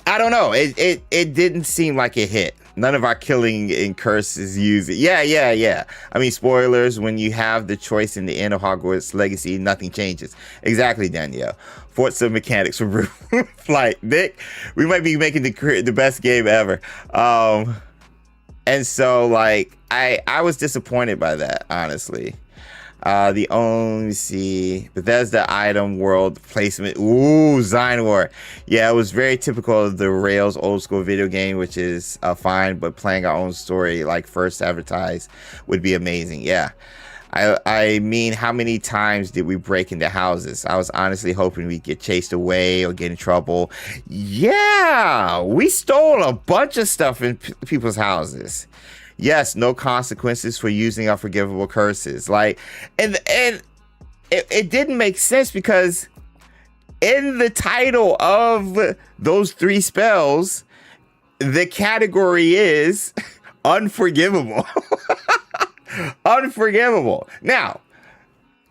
I don't know. It didn't seem like it hit. None of our killing and curses use it. Yeah. I mean, spoilers, when you have the choice in the end of Hogwarts Legacy, nothing changes. Exactly, Danielle. Forza mechanics for Flight. Nick, we might be making the best game ever. And so, like, I was disappointed by that, honestly. Let me see, Bethesda item world placement. Ooh, Xynor. Yeah, it was very typical of the Rails old school video game, which is fine, but playing our own story, like first advertised, would be amazing. Yeah. I mean, how many times did we break into houses? I was honestly hoping we'd get chased away or get in trouble. Yeah, we stole a bunch of stuff in people's houses. Yes, no consequences for using unforgivable curses. Like, and it didn't make sense because in the title of those 3 spells, the category is unforgivable. Unforgivable. Now,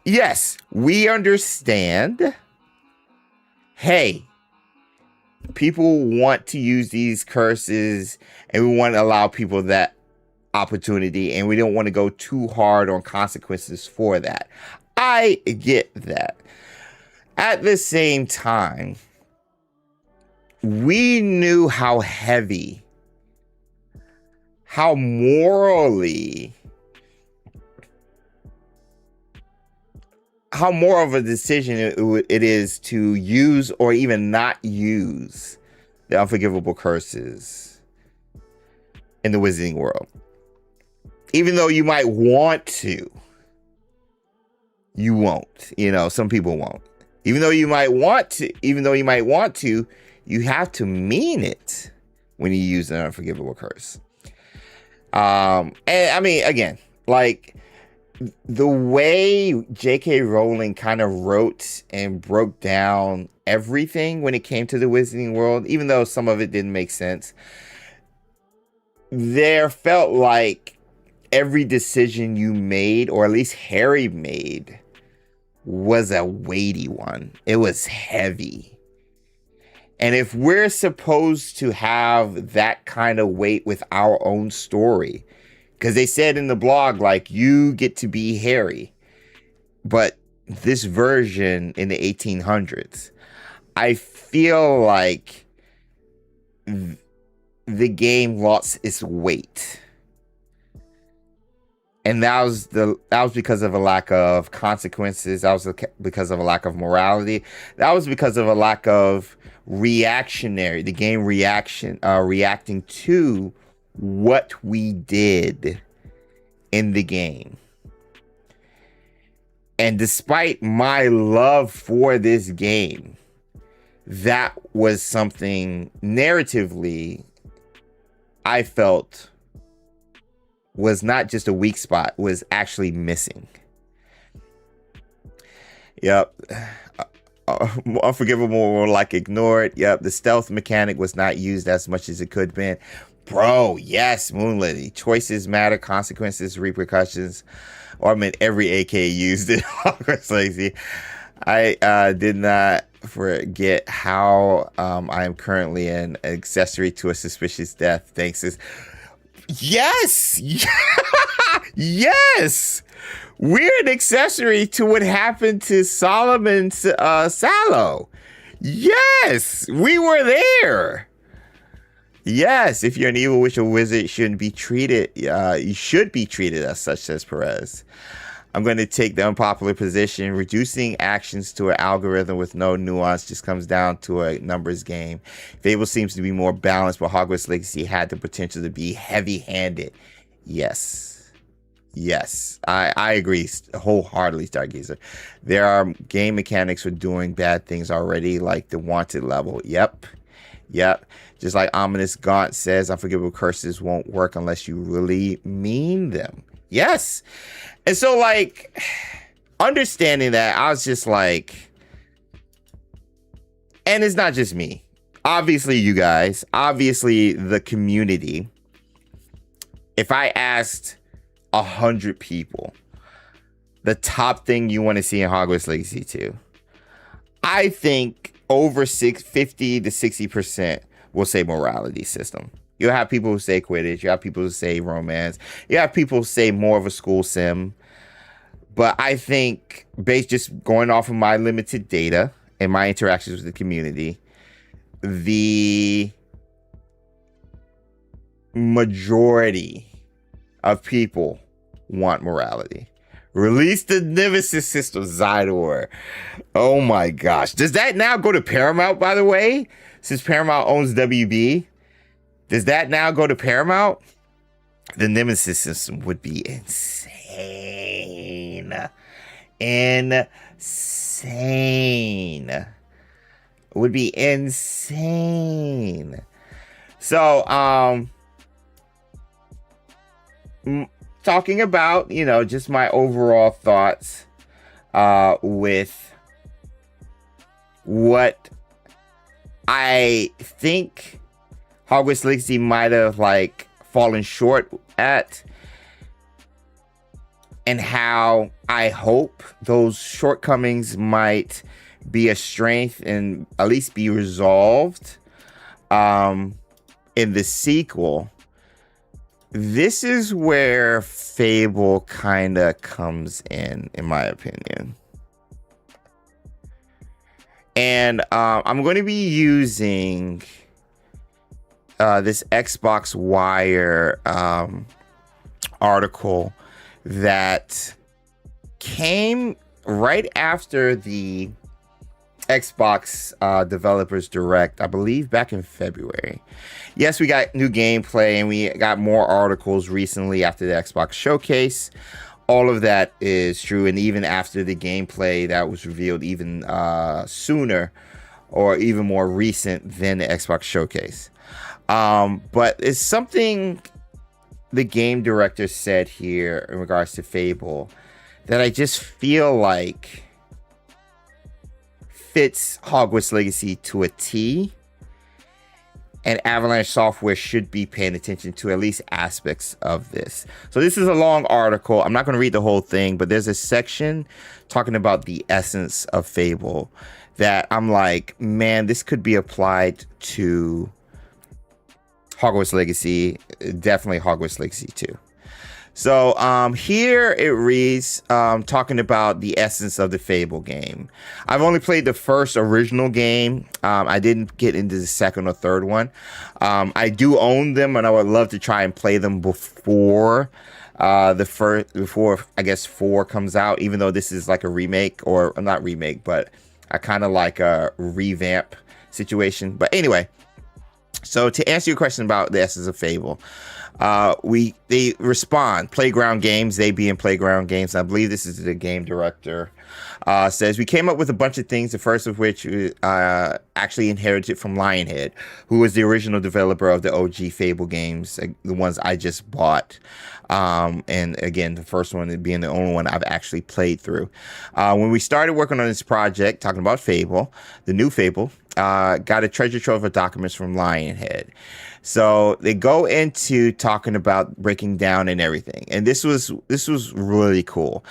yes, we understand. Hey, people want to use these curses, and we want to allow people that opportunity, and we don't want to go too hard on consequences for that. I get that. At the same time, we knew how heavy, how morally, how more of a decision it is to use or even not use the unforgivable curses. in the Wizarding World. Even though you might want to, you won't. You know, some people won't. Even though you might want to, you have to mean it when you use an unforgivable curse. And I mean, again, like the way J.K. Rowling kind of wrote and broke down everything when it came to the Wizarding World, even though some of it didn't make sense, there felt like every decision you made, or at least Harry made, was a weighty one. It was heavy. And if we're supposed to have that kind of weight with our own story, because they said in the blog, like, you get to be Harry, but this version in the 1800s, I feel like the game lost its weight. And that was because of a lack of consequences. That was because of a lack of morality. That was because of a lack of reactionary, the game reacting to what we did in the game. And despite my love for this game, that was something narratively I felt was not just a weak spot, was actually missing. Yep. Unforgivable or like ignored. Yep. The stealth mechanic was not used as much as it could have been. Bro, yes, Moonlit. Choices matter, consequences, repercussions. Or I mean, every AK used it. Hogwarts Legacy. I did not forget how I am currently an accessory to a suspicious death. Thanks. Yes! Yes! We're an accessory to what happened to Solomon's Sallow. Yes! We were there! Yes, if you're an evil witch or wizard, you should be treated as such, says Perez. I'm going to take the unpopular position. Reducing actions to an algorithm with no nuance just comes down to a numbers game. Fable seems to be more balanced, but Hogwarts Legacy had the potential to be heavy-handed. Yes. Yes. I agree wholeheartedly, Stargazer. There are game mechanics for doing bad things already, like the wanted level. Yep. Just like Ominous Gaunt says, unforgivable curses won't work unless you really mean them. Yes. And so, like, understanding that, I was just like, and it's not just me. Obviously, you guys, obviously, the community. If I asked 100 people the top thing you want to see in Hogwarts Legacy 2, I think over 50 to 60% will say morality system. You'll have people who say Quidditch. You have people who say romance. You have people who say more of a school sim. But I think, based just going off of my limited data and my interactions with the community, the majority of people want morality. Release the Nemesis system, Zydor. Oh my gosh. Does that now go to Paramount, by the way? Since Paramount owns WB, does that now go to Paramount? The Nemesis system would be insane. Insane. It would be insane. So, talking about, just my overall thoughts with what I think Hogwarts Legacy might have fallen short at, and how I hope those shortcomings might be a strength and at least be resolved in the sequel. This is where Fable kind of comes in my opinion. And I'm going to be using this Xbox Wire article that came right after the Xbox Developers Direct, I believe back in February. Yes, we got new gameplay and we got more articles recently after the Xbox Showcase. All of that is true, and even after the gameplay that was revealed even sooner or even more recent than the Xbox Showcase. But it's something the game director said here in regards to Fable that I just feel like fits Hogwarts Legacy to a T, and Avalanche Software should be paying attention to at least aspects of this. So this is a long article. I'm not going to read the whole thing, but there's a section talking about the essence of Fable that I'm like, man, this could be applied to Hogwarts Legacy, definitely Hogwarts Legacy 2. So here it reads, talking about the essence of the Fable game. I've only played the first original game. I didn't get into the second or third one. I do own them, and I would love to try and play them before before I guess 4 comes out. Even though this is like a remake, or not remake, but a kind of like a revamp situation. But anyway, so to answer your question about the essence of Fable. They respond Playground Games, they being Playground Games. I believe this is the game director. Says we came up with a bunch of things, the first of which actually inherited from Lionhead, who was the original developer of the OG Fable games, the ones I just bought. And again, the first one being the only one I've actually played through. When we started working on this project, talking about Fable, the new Fable, got a treasure trove of documents from Lionhead. So they go into talking about breaking down and everything. And this was really cool.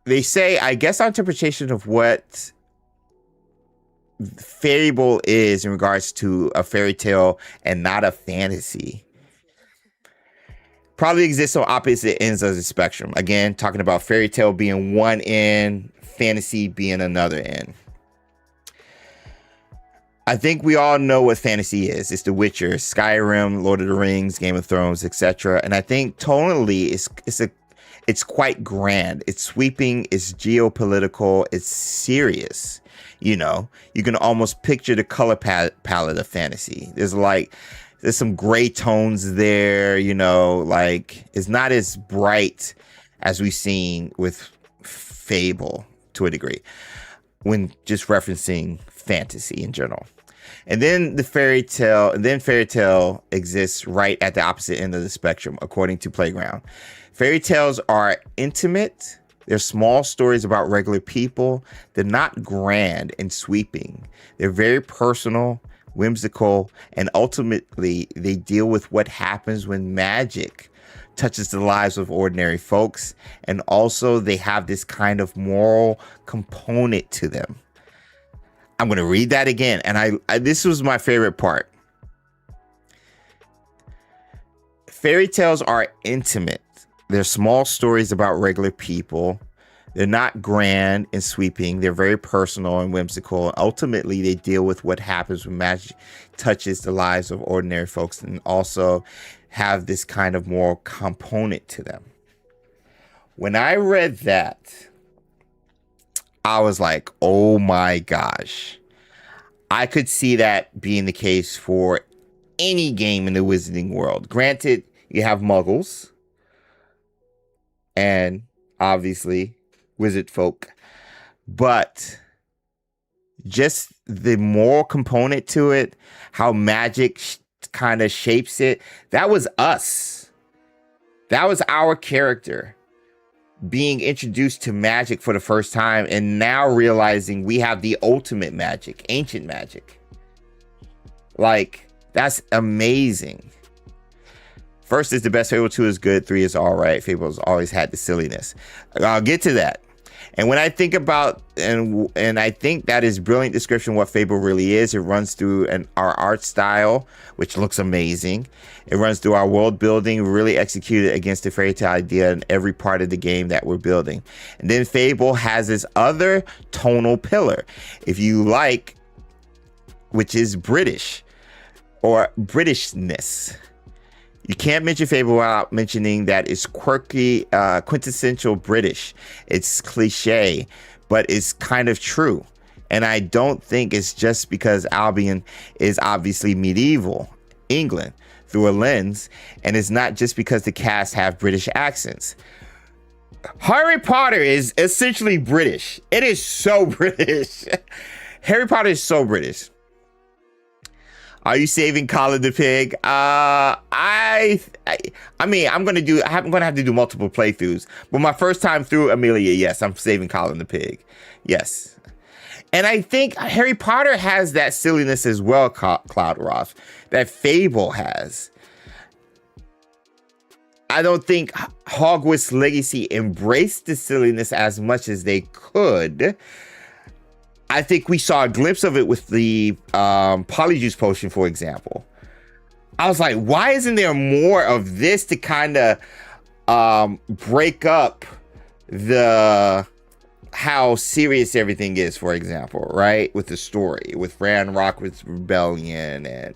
They say, I guess our interpretation of what Fable is in regards to a fairy tale and not a fantasy probably exists on opposite ends of the spectrum. Again, talking about fairy tale being one end, fantasy being another end. I think we all know what fantasy is. It's The Witcher, Skyrim, Lord of the Rings, Game of Thrones, etc. And I think tonally it's quite grand. It's sweeping, it's geopolitical, it's serious. You know, you can almost picture the color palette of fantasy. There's some gray tones there, you know, like it's not as bright as we've seen with Fable to a degree when just referencing fantasy in general. And then fairy tale exists right at the opposite end of the spectrum, according to Playground. Fairy tales are intimate. They're small stories about regular people. They're not grand and sweeping. They're very personal, whimsical, and ultimately they deal with what happens when magic touches the lives of ordinary folks. And also they have this kind of moral component to them. I'm going to read that again. And this was my favorite part. Fairy tales are intimate. They're small stories about regular people. They're not grand and sweeping. They're very personal and whimsical. Ultimately, they deal with what happens when magic touches the lives of ordinary folks, and also have this kind of moral component to them. When I read that, I was like, oh my gosh. I could see that being the case for any game in the Wizarding world. Granted, you have muggles and obviously wizard folk, but just the moral component to it, how magic kind of shapes it, that was us. That was our character being introduced to magic for the first time, and now realizing we have the ultimate magic, ancient magic. Like, that's amazing. First is the best, Fable 2 is good, 3 is all right. Fable's always had the silliness. I'll get to that. And when I think about, and I think that is brilliant description of what Fable really is. It runs through our art style, which looks amazing. It runs through our world building, really executed against the fairy tale idea in every part of the game that we're building. And then Fable has this other tonal pillar, if you like, which is British or Britishness. You can't mention Fable without mentioning that it's quirky, quintessential British. It's cliche, but it's kind of true. And I don't think it's just because Albion is obviously medieval England through a lens, and it's not just because the cast have British accents. Harry Potter is essentially British. It is so British. Harry Potter is so British. Are you saving Colin the Pig? I mean, I'm gonna have to do multiple playthroughs. But my first time through Amelia, yes, I'm saving Colin the Pig. Yes. And I think Harry Potter has that silliness as well, Cloud Roth, that Fable has. I don't think Hogwarts Legacy embraced the silliness as much as they could. I think we saw a glimpse of it with the Polyjuice potion, for example. I was like, why isn't there more of this to kind of break up how serious everything is, for example, right? With the story, with Ran Rockwood's rebellion and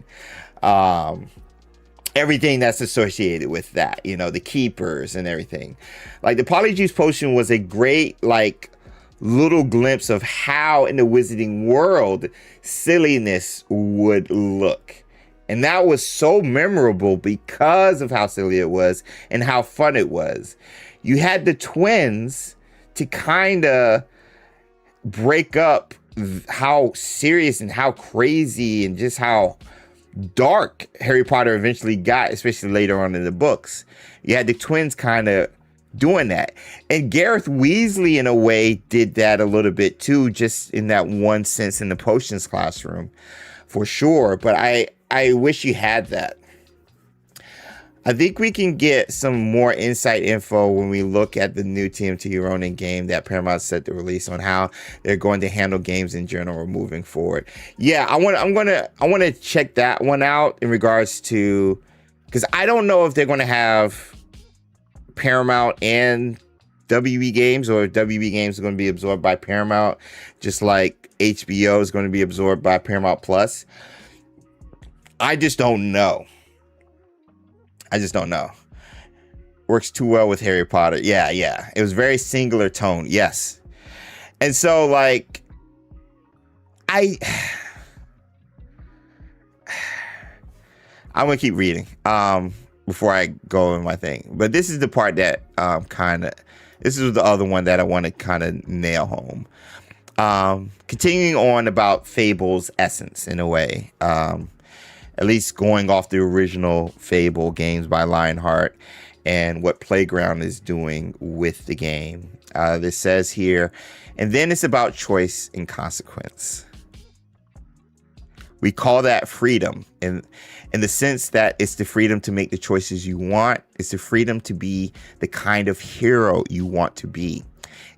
everything that's associated with that, you know, the keepers and everything. Like the Polyjuice potion was a great, like, little glimpse of how in the wizarding world silliness would look. And that was so memorable because of how silly it was and how fun it was. You had the twins to kind of break up how serious and how crazy and just how dark Harry Potter eventually got, especially later on in the books. You had the twins kind of doing that. And Gareth Weasley, in a way, did that a little bit too, just in that one sense in the potions classroom, for sure. But I wish you had that. I think we can get some more insight info when we look at the new TMT Ronin game that Paramount set to release on how they're going to handle games in general moving forward. Yeah, I want to check that one out in regards to, because I don't know if they're going to have Paramount and WB Games, or WB Games are going to be absorbed by Paramount, just like HBO is going to be absorbed by Paramount Plus. I just don't know. Works too well with Harry Potter. Yeah. It was very singular tone. Yes. And so, like, I'm going to keep reading before I go in my thing. But this is the part that this is the other one that I want to kind of nail home. Continuing on about Fable's essence in a way. At least going off the original Fable games by Lionheart and what Playground is doing with the game. This says here, and then it's about choice and consequence. We call that freedom in the sense that it's the freedom to make the choices you want. It's the freedom to be the kind of hero you want to be.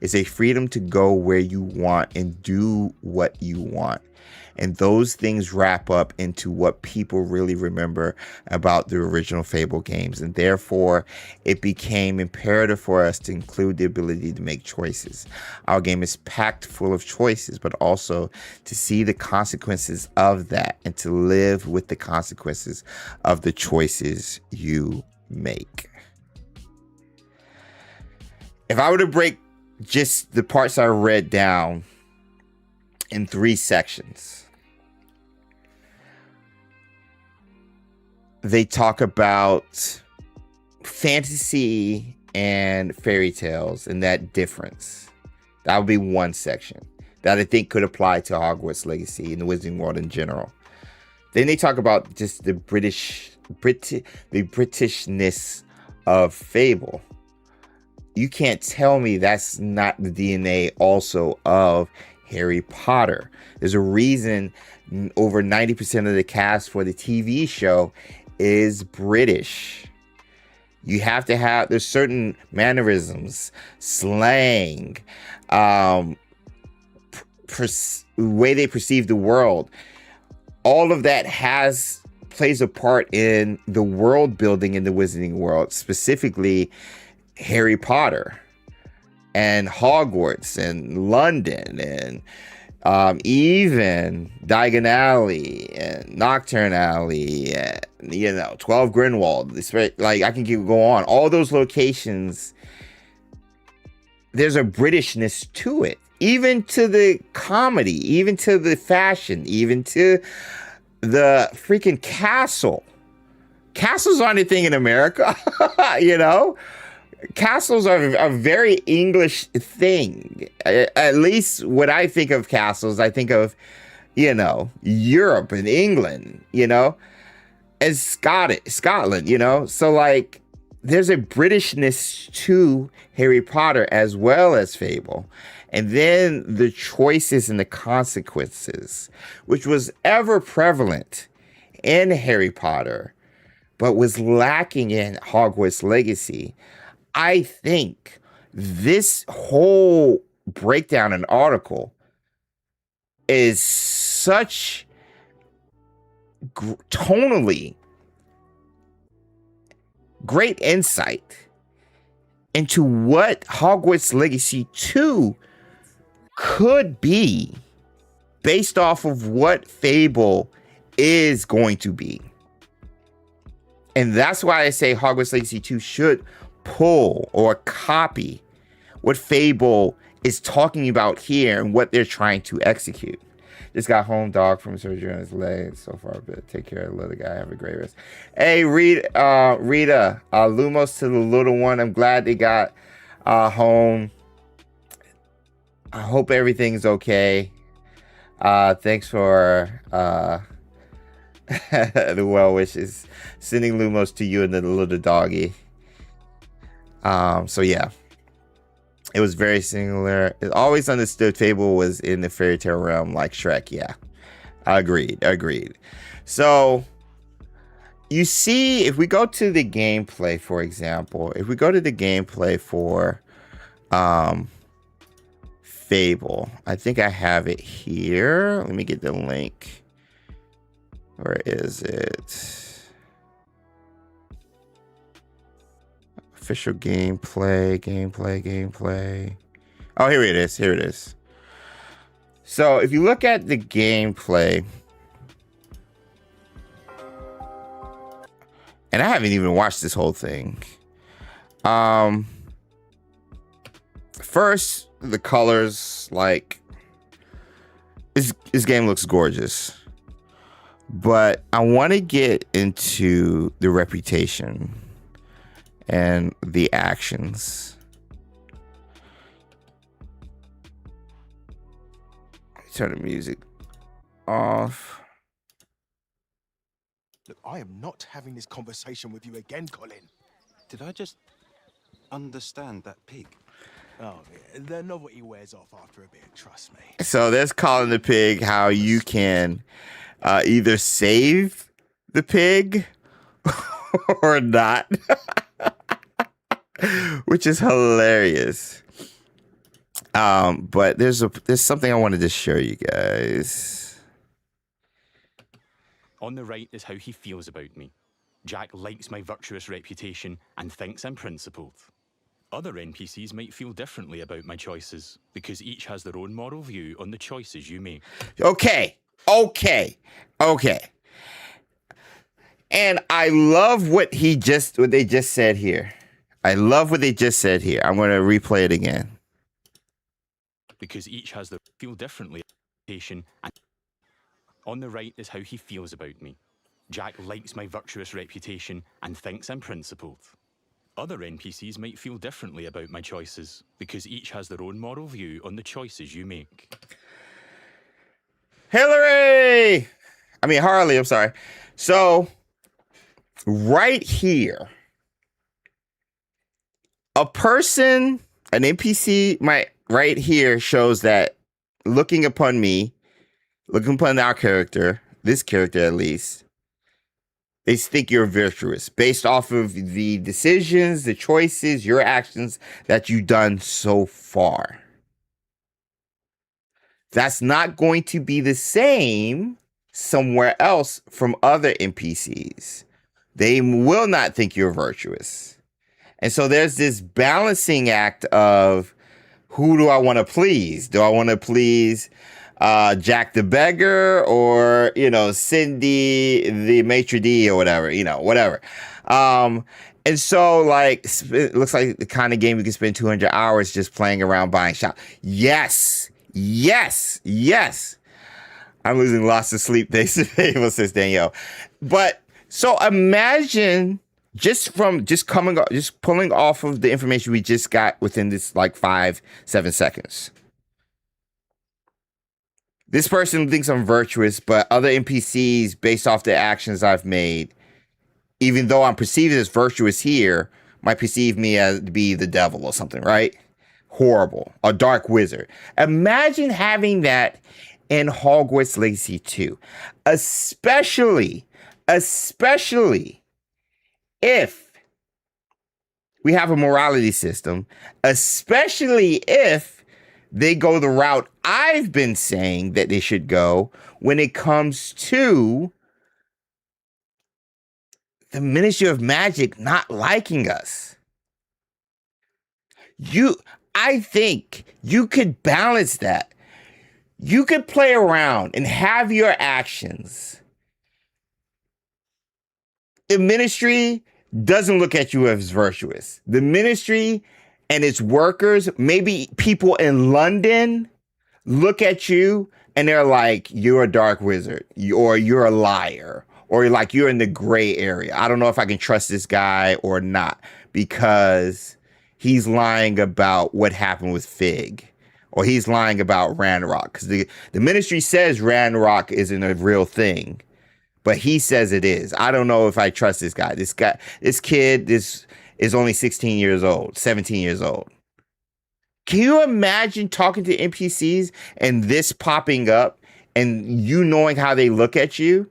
It's a freedom to go where you want and do what you want. And those things wrap up into what people really remember about the original Fable games. And therefore, it became imperative for us to include the ability to make choices. Our game is packed full of choices, but also to see the consequences of that and to live with the consequences of the choices you make. If I were to break just the parts I read down in 3 sections, they talk about fantasy and fairy tales and that difference. That would be one section that I think could apply to Hogwarts Legacy and the Wizarding World in general. Then they talk about just the Britishness of Fable. You can't tell me that's not the DNA also of Harry Potter. There's a reason over 90% of the cast for the TV show is British. You have to have, there's certain mannerisms, slang, way they perceive the world. All of that plays a part in the world building in the Wizarding World, specifically Harry Potter and Hogwarts and London and even Diagon Alley and Nocturne Alley and, 12 Grindelwald. Like, I can keep going on. All those locations, there's a Britishness to it. even to the comedy, even to the fashion, even to the freaking castle. Castles aren't a thing in America, you know? Castles are a very English thing. At least when I think of castles, I think of, you know, Europe and England, you know, and Scotland, you know? So, like, there's a Britishness to Harry Potter as well as Fable. And then the choices and the consequences, which was ever prevalent in Harry Potter, but was lacking in Hogwarts Legacy. I think this whole breakdown and article is such tonally great insight into what Hogwarts Legacy 2 could be based off of what Fable is going to be. And that's why I say Hogwarts Legacy 2 should pull or copy what Fable is talking about here and what they're trying to execute. Just got home, dog, from surgery on his leg. So far, but take care of the little guy. Have a great rest. Hey, Rita, Lumos to the little one. I'm glad they got home. I hope everything's okay. Thanks for the well wishes. Sending Lumos to you and the little doggy. So yeah, it was very similar. It always understood Fable was in the fairy tale realm like Shrek. Yeah, agreed. So you see, if we go to the gameplay, for example, if we go to the gameplay for Fable, I think I have it here. Let me get the link. Where is it? Official gameplay. Oh, here it is. So if you look at the gameplay, and I haven't even watched this whole thing. First, the colors, like, this game looks gorgeous. But I want to get into the reputation and the actions. Turn the music off. Look, I am not having this conversation with you again, Colin. Did I just understand that pig? Oh, yeah. The novelty wears off after a bit, trust me. So there's Colin the pig, how you can either save the pig or not. Which is hilarious. But there's something I wanted to show you guys. On the right is how he feels about me. Jack likes my virtuous reputation and thinks I'm principled. Other NPCs might feel differently about my choices because each has their own moral view on the choices you make. Okay. And I love what they just said here. I'm going to replay it again. Because each has their feel differently. And on the right is how he feels about me. Jack likes my virtuous reputation and thinks I'm principled. Other NPCs might feel differently about my choices because each has their own moral view on the choices you make. Harley, I'm sorry. So, right here, an NPC right here shows that looking upon our character, this character at least, they think you're virtuous based off of the decisions, the choices, your actions that you've done so far. That's not going to be the same somewhere else from other NPCs. They will not think you're virtuous. And so there's this balancing act of who do I want to please? Do I want to please Jack the beggar or, Cindy the maitre d' or whatever, whatever. And And so, like, it looks like the kind of game you can spend 200 hours just playing around buying shop. Yes. I'm losing lots of sleep thanks to FABLE, says Danielle. But so imagine just pulling off of the information we just got within this like 5-7 seconds. This person thinks I'm virtuous, but other NPCs, based off the actions I've made, even though I'm perceived as virtuous here, might perceive me as to be the devil or something, right? Horrible. A dark wizard. Imagine having that in Hogwarts Legacy 2. Especially if we have a morality system, especially if they go the route I've been saying that they should go when it comes to the Ministry of Magic not liking us. I think you could balance that. You could play around and have your actions. The Ministry doesn't look at you as virtuous. The Ministry and its workers, maybe people in London, look at you and they're like, you're a dark wizard, or you're a liar, or like you're in the gray area. I don't know if I can trust this guy or not because he's lying about what happened with Fig, or he's lying about Ranrock. Because the Ministry says Ranrock isn't a real thing, but he says it is. I don't know if I trust this guy. This kid is only 16 years old, 17 years old. Can you imagine talking to NPCs and this popping up and you knowing how they look at you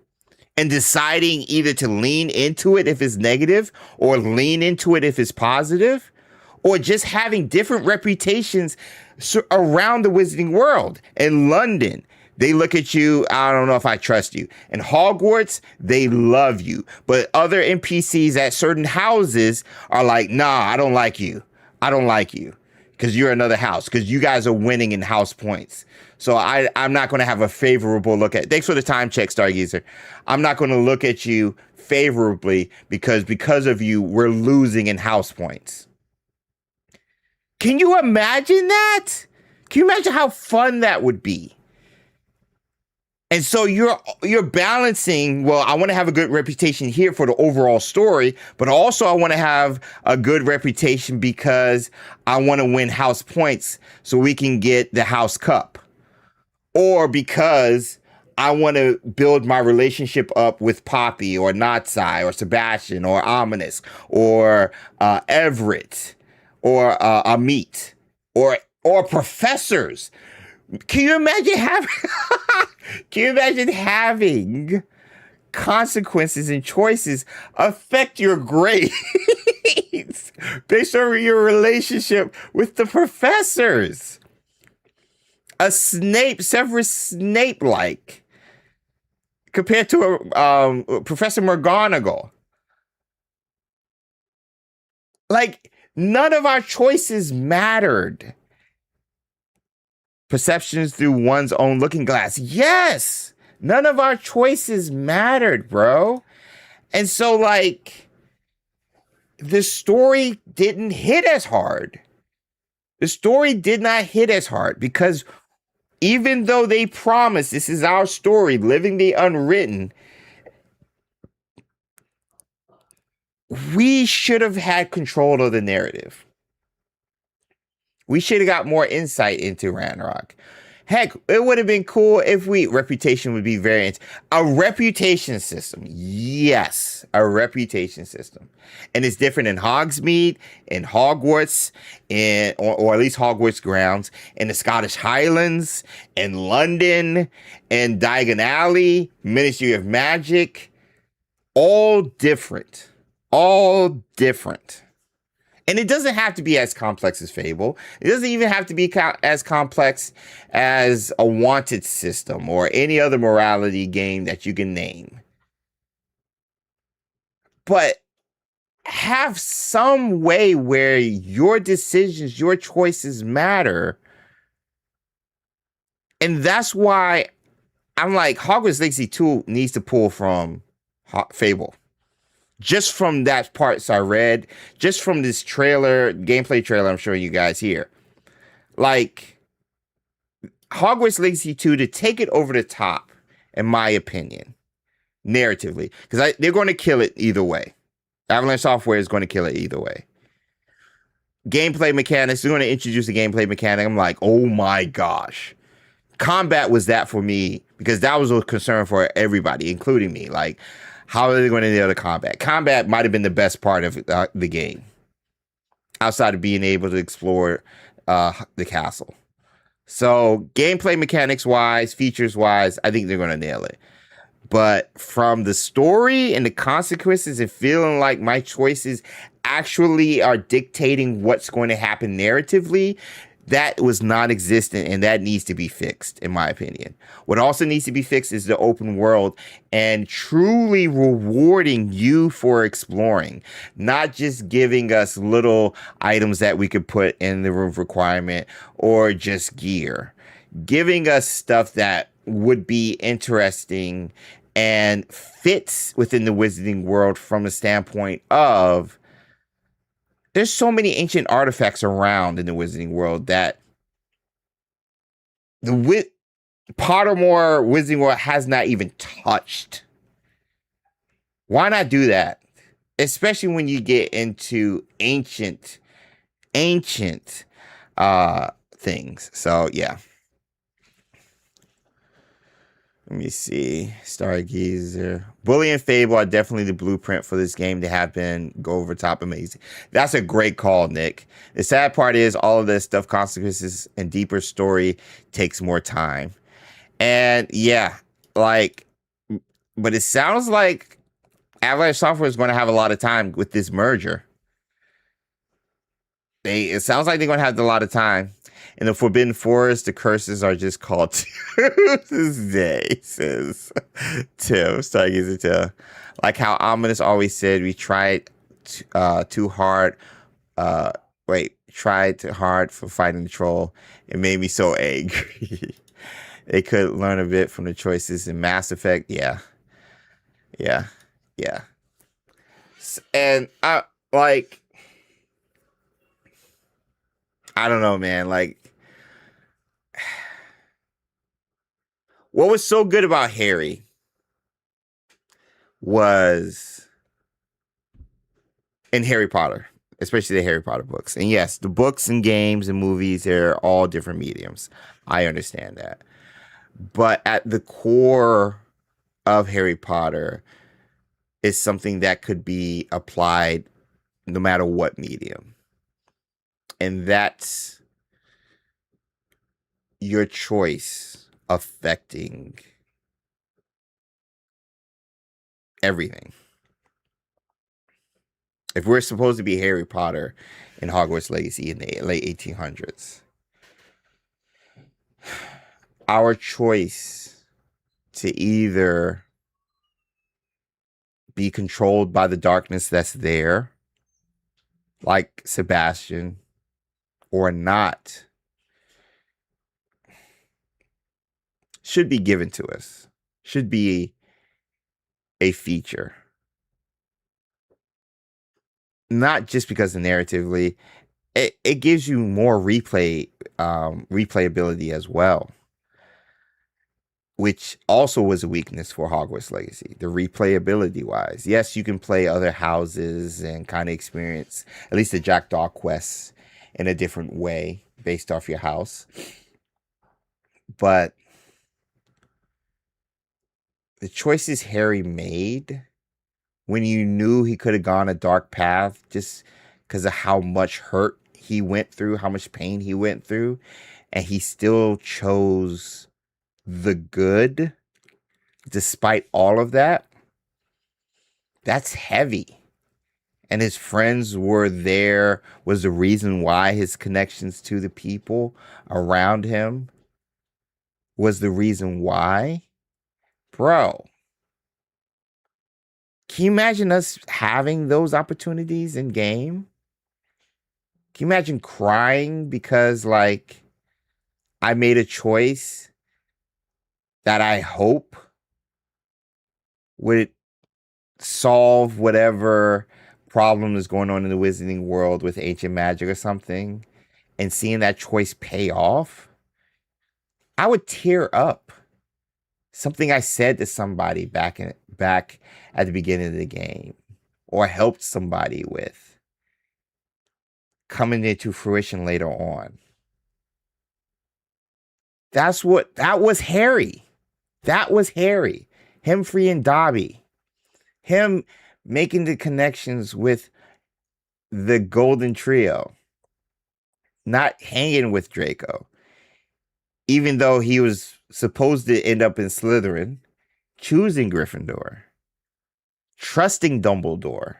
and deciding either to lean into it if it's negative or lean into it if it's positive, or just having different reputations around the wizarding world? In London, they look at you, I don't know if I trust you. In Hogwarts, they love you. But other NPCs at certain houses are like, nah, I don't like you. I don't like you because you're another house, because you guys are winning in house points. So I'm not going to have a favorable look at. Thanks for the time check, Stargazer. I'm not going to look at you favorably because of you, we're losing in house points. Can you imagine that? Can you imagine how fun that would be? And so you're balancing, well, I want to have a good reputation here for the overall story, but also I want to have a good reputation because I want to win house points so we can get the house cup. Or because I want to build my relationship up with Poppy or Natsai or Sebastian or Ominous or Everett or Amit or professors. Can you imagine having consequences and choices affect your grades based on your relationship with the professors? A Snape, Severus Snape-like, compared to a Professor McGonagall. Like, none of our choices mattered. Perceptions through one's own looking glass. Yes! None of our choices mattered, bro. And so, like, the story didn't hit as hard. The story did not hit as hard because even though they promised this is our story, living the unwritten, we should have had control of the narrative. We should have got more insight into Ranrock. Heck, it would have been cool if reputation would be a reputation system. Yes, a reputation system. And it's different in Hogsmeade, in Hogwarts, or at least Hogwarts grounds, in the Scottish Highlands, in London, in Diagon Alley, Ministry of Magic. All different. All different. And it doesn't have to be as complex as Fable. It doesn't even have to be as complex as a Wanted system or any other morality game that you can name. But have some way where your decisions, your choices matter. And that's why I'm like, Hogwarts Legacy 2 needs to pull from Fable. just from that parts I read, just from this trailer, gameplay trailer I'm showing you guys here. Like, Hogwarts Legacy 2 to take it over the top, in my opinion, narratively, because they're going to kill it either way. Avalanche Software is going to kill it either way. Gameplay mechanics, they're going to introduce a gameplay mechanic. I'm like, oh my gosh. Combat was that for me, because that was a concern for everybody, including me. Like, how are they going to nail the combat? Combat might have been the best part of the game, outside of being able to explore the castle. So, gameplay mechanics wise, features wise, I think they're going to nail it. But from the story and the consequences and feeling like my choices actually are dictating what's going to happen narratively, that was non-existent, and that needs to be fixed, in my opinion. What also needs to be fixed is the open world and truly rewarding you for exploring, not just giving us little items that we could put in the room requirement or just gear. Giving us stuff that would be interesting and fits within the wizarding world from the standpoint of there's so many ancient artifacts around in the wizarding world that the Pottermore Wizarding World has not even touched. Why not do that? Especially when you get into ancient things. So, yeah. Let me see. Stargazer. Bully and Fable are definitely the blueprint for this game to have been go over top amazing. That's a great call, Nick. The sad part is all of this stuff, consequences, and deeper story takes more time. And yeah, like, but it sounds like Avalanche Software is going to have a lot of time with this merger. It sounds like they're going to have a lot of time. In the Forbidden Forest, the curses are just called Tuesday, says Tim. Stargazer Tim. Like how Ominous always said, we tried too hard. Tried too hard for fighting the troll. It made me so angry. They could learn a bit from the choices in Mass Effect. Yeah. And I don't know, man. Like, what was so good about Harry was in Harry Potter, especially the Harry Potter books. And yes, the books and games and movies, they're all different mediums. I understand that. But at the core of Harry Potter is something that could be applied no matter what medium. And that's your choice affecting everything. If we're supposed to be Harry Potter in Hogwarts Legacy in the late 1800s, our choice to either be controlled by the darkness that's there, like Sebastian, or not, should be given to us, should be a feature. Not just because of narratively, it gives you more replayability as well, which also was a weakness for Hogwarts Legacy, the replayability wise. Yes, you can play other houses and kind of experience at least the Jackdaw quests in a different way based off your house. But the choices Harry made when you knew he could have gone a dark path just because of how much hurt he went through, how much pain he went through, and he still chose the good despite all of that, that's heavy. And his friends were there, was the reason why his connections to the people around him was the reason why. Bro, can you imagine us having those opportunities in game? Can you imagine crying because, like, I made a choice that I hope would solve whatever problem is going on in the wizarding world with ancient magic or something, and seeing that choice pay off, I would tear up. Something I said to somebody back at the beginning of the game, or helped somebody with, coming into fruition later on. That was Harry. That was Harry. Him freeing Dobby. Him making the connections with the Golden Trio. Not hanging with Draco. Even though he was supposed to end up in Slytherin, choosing Gryffindor. Trusting Dumbledore.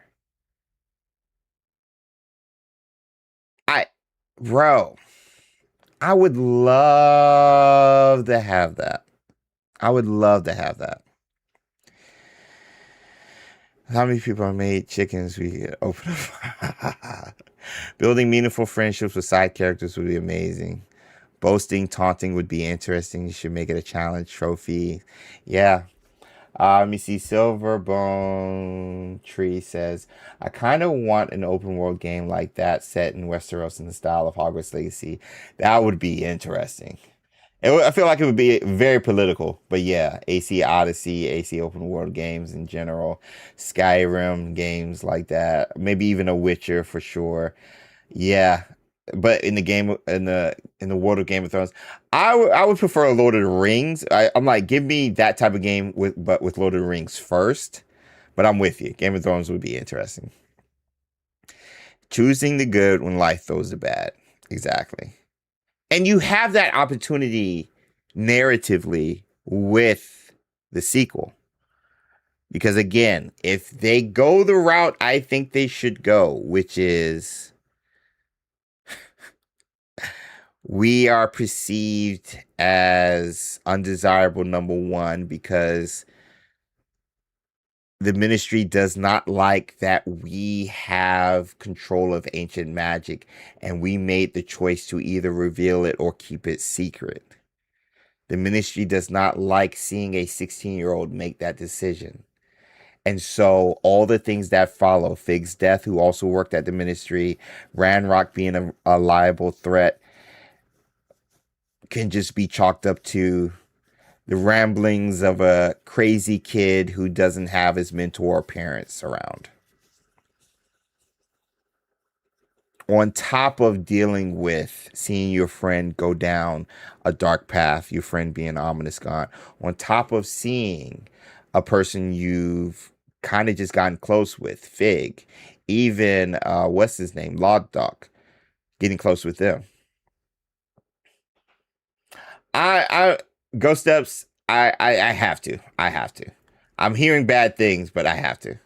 Bro, I would love to have that. I would love to have that. How many people have made chickens we could open up? Building meaningful friendships with side characters would be amazing. Boasting, taunting would be interesting. You should make it a challenge trophy. Yeah. Let me see. Silverbone Tree says, I kind of want an open world game like that set in Westeros in the style of Hogwarts Legacy. That would be interesting. I feel like it would be very political, but yeah, AC Odyssey, AC open world games in general, Skyrim games like that, maybe even a Witcher for sure. Yeah, but in the world of Game of Thrones, I would prefer Lord of the Rings. I'm like, give me that type of game with Lord of the Rings first. But I'm with you. Game of Thrones would be interesting. Choosing the good when life throws the bad. Exactly. And you have that opportunity narratively with the sequel. Because again, if they go the route I think they should go, which is we are perceived as undesirable, number one, because the ministry does not like that we have control of ancient magic, and we made the choice to either reveal it or keep it secret. The ministry does not like seeing a 16-year-old make that decision. And so all the things that follow, Fig's death, who also worked at the ministry, Ranrock being a liable threat, can just be chalked up to the ramblings of a crazy kid who doesn't have his mentor or parents around. On top of dealing with seeing your friend go down a dark path, your friend being ominous gone, on top of seeing a person you've kind of just gotten close with, Fig, even, what's his name, Loddock, getting close with them. Ghost Steps, I have to. I'm hearing bad things, but I have to.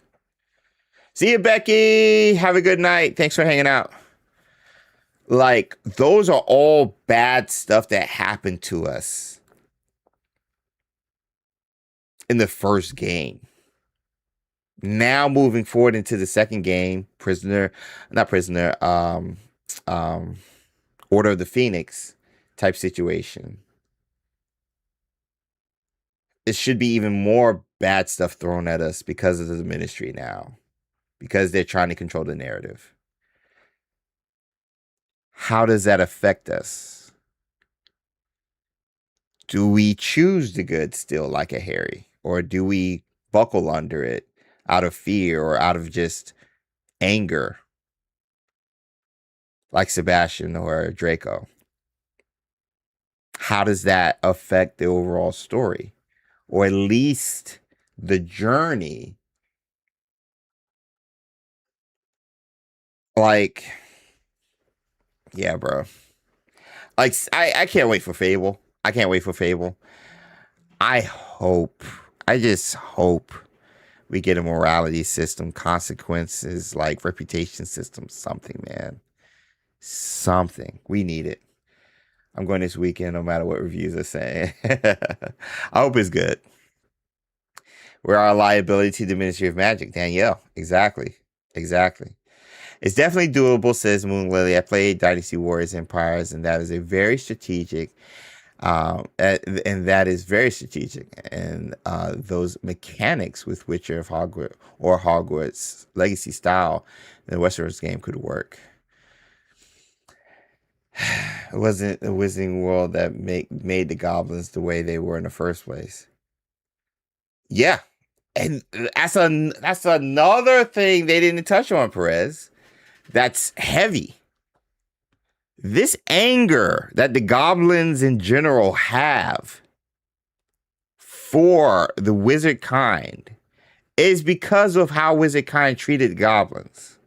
See you, Becky. Have a good night. Thanks for hanging out. Like, those are all bad stuff that happened to us in the first game. Now moving forward into the second game, Order of the Phoenix type situation. It should be even more bad stuff thrown at us because of the ministry now. Because they're trying to control the narrative. How does that affect us? Do we choose the good still like a Harry? Or do we buckle under it out of fear or out of just anger? Like Sebastian or Draco. How does that affect the overall story? Or at least the journey. Like, yeah, bro. Like, I can't wait for Fable. I just hope we get a morality system, consequences, like reputation system, something, man. Something. We need it. I'm going this weekend, no matter what reviews are saying. I hope it's good. We're our liability to the Ministry of Magic, Danielle. Exactly. It's definitely doable, says Moon Lily. I played Dynasty Warriors Empires, and that is a very strategic And that is very strategic. And those mechanics with Witcher of Hogwarts or Hogwarts Legacy style in the Westeros game could work. It wasn't the Wizarding World that made the goblins the way they were in the first place. Yeah. And that's another thing they didn't touch on, Perez. That's heavy. This anger that the goblins in general have for the wizard kind is because of how wizard kind treated goblins.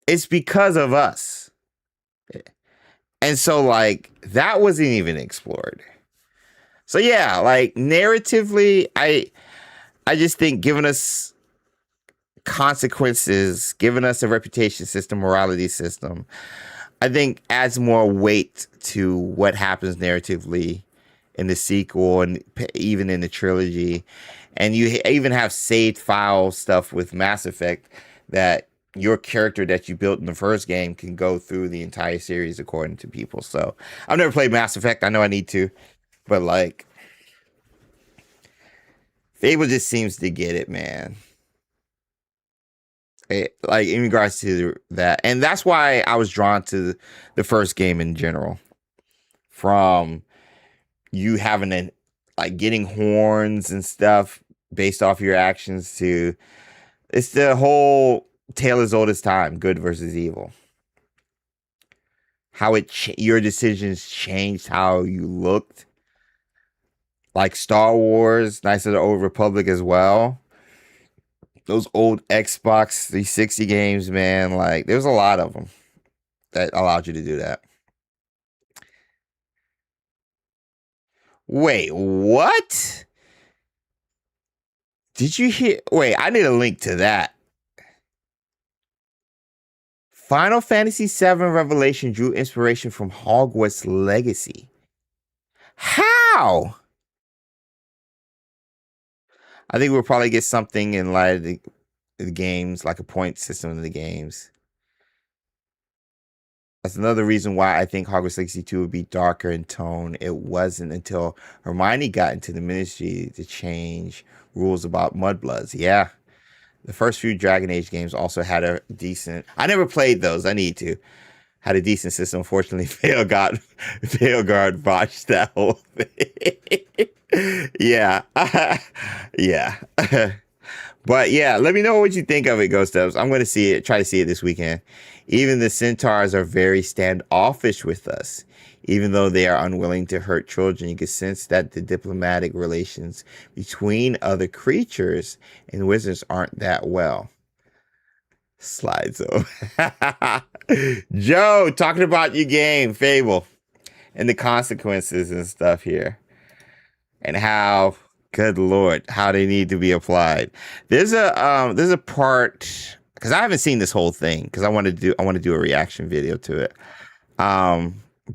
It's because of us. And so, like, that wasn't even explored. So, yeah, like, narratively, I just think giving us consequences, giving us a reputation system, morality system, I think adds more weight to what happens narratively in the sequel and even in the trilogy. And you even have saved file stuff with Mass Effect that your character that you built in the first game can go through the entire series according to people. So I've never played Mass Effect. I know I need to, but like Fable just seems to get it, man. Like in regards to that. And that's why I was drawn to the first game in general. From you having like getting horns and stuff based off your actions to it's the whole tale as old as time, good versus evil. How your decisions changed how you looked. Like Star Wars, Knights of the Old Republic as well. Those old Xbox 360 games, man, like there's a lot of them that allowed you to do that. Wait, what? Did you hear? Wait, I need a link to that. Final Fantasy VII Revelation drew inspiration from Hogwarts Legacy. How? I think we'll probably get something in light of the games, like a point system in the games. That's another reason why I think Hogwarts Legacy 2 would be darker in tone. It wasn't until Hermione got into the Ministry to change rules about mudbloods. Yeah. The first few Dragon Age games also had a decent... I never played those. I need to. Had a decent system. Unfortunately, Veilguard botched that whole thing. Yeah. Yeah. But yeah, let me know what you think of it, Ghost Dubs. I'm going to see it, try to see it this weekend. Even the centaurs are very standoffish with us. Even though they are unwilling to hurt children, you can sense that the diplomatic relations between other creatures and wizards aren't that well. Slidezo. Joe, talking about your game, Fable, and the consequences and stuff here. And how, good Lord, how they need to be applied. There's a part, because I haven't seen this whole thing, because I want to do a reaction video to it.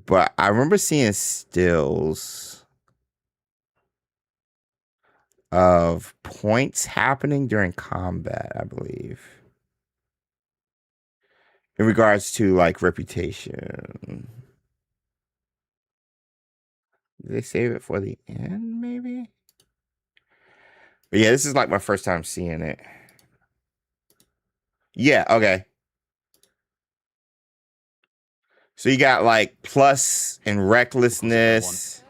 But I remember seeing stills of points happening during combat, I believe. In regards to like reputation. Did they save it for the end, maybe? But yeah, this is like my first time seeing it. Yeah, okay. So you got like plus in recklessness.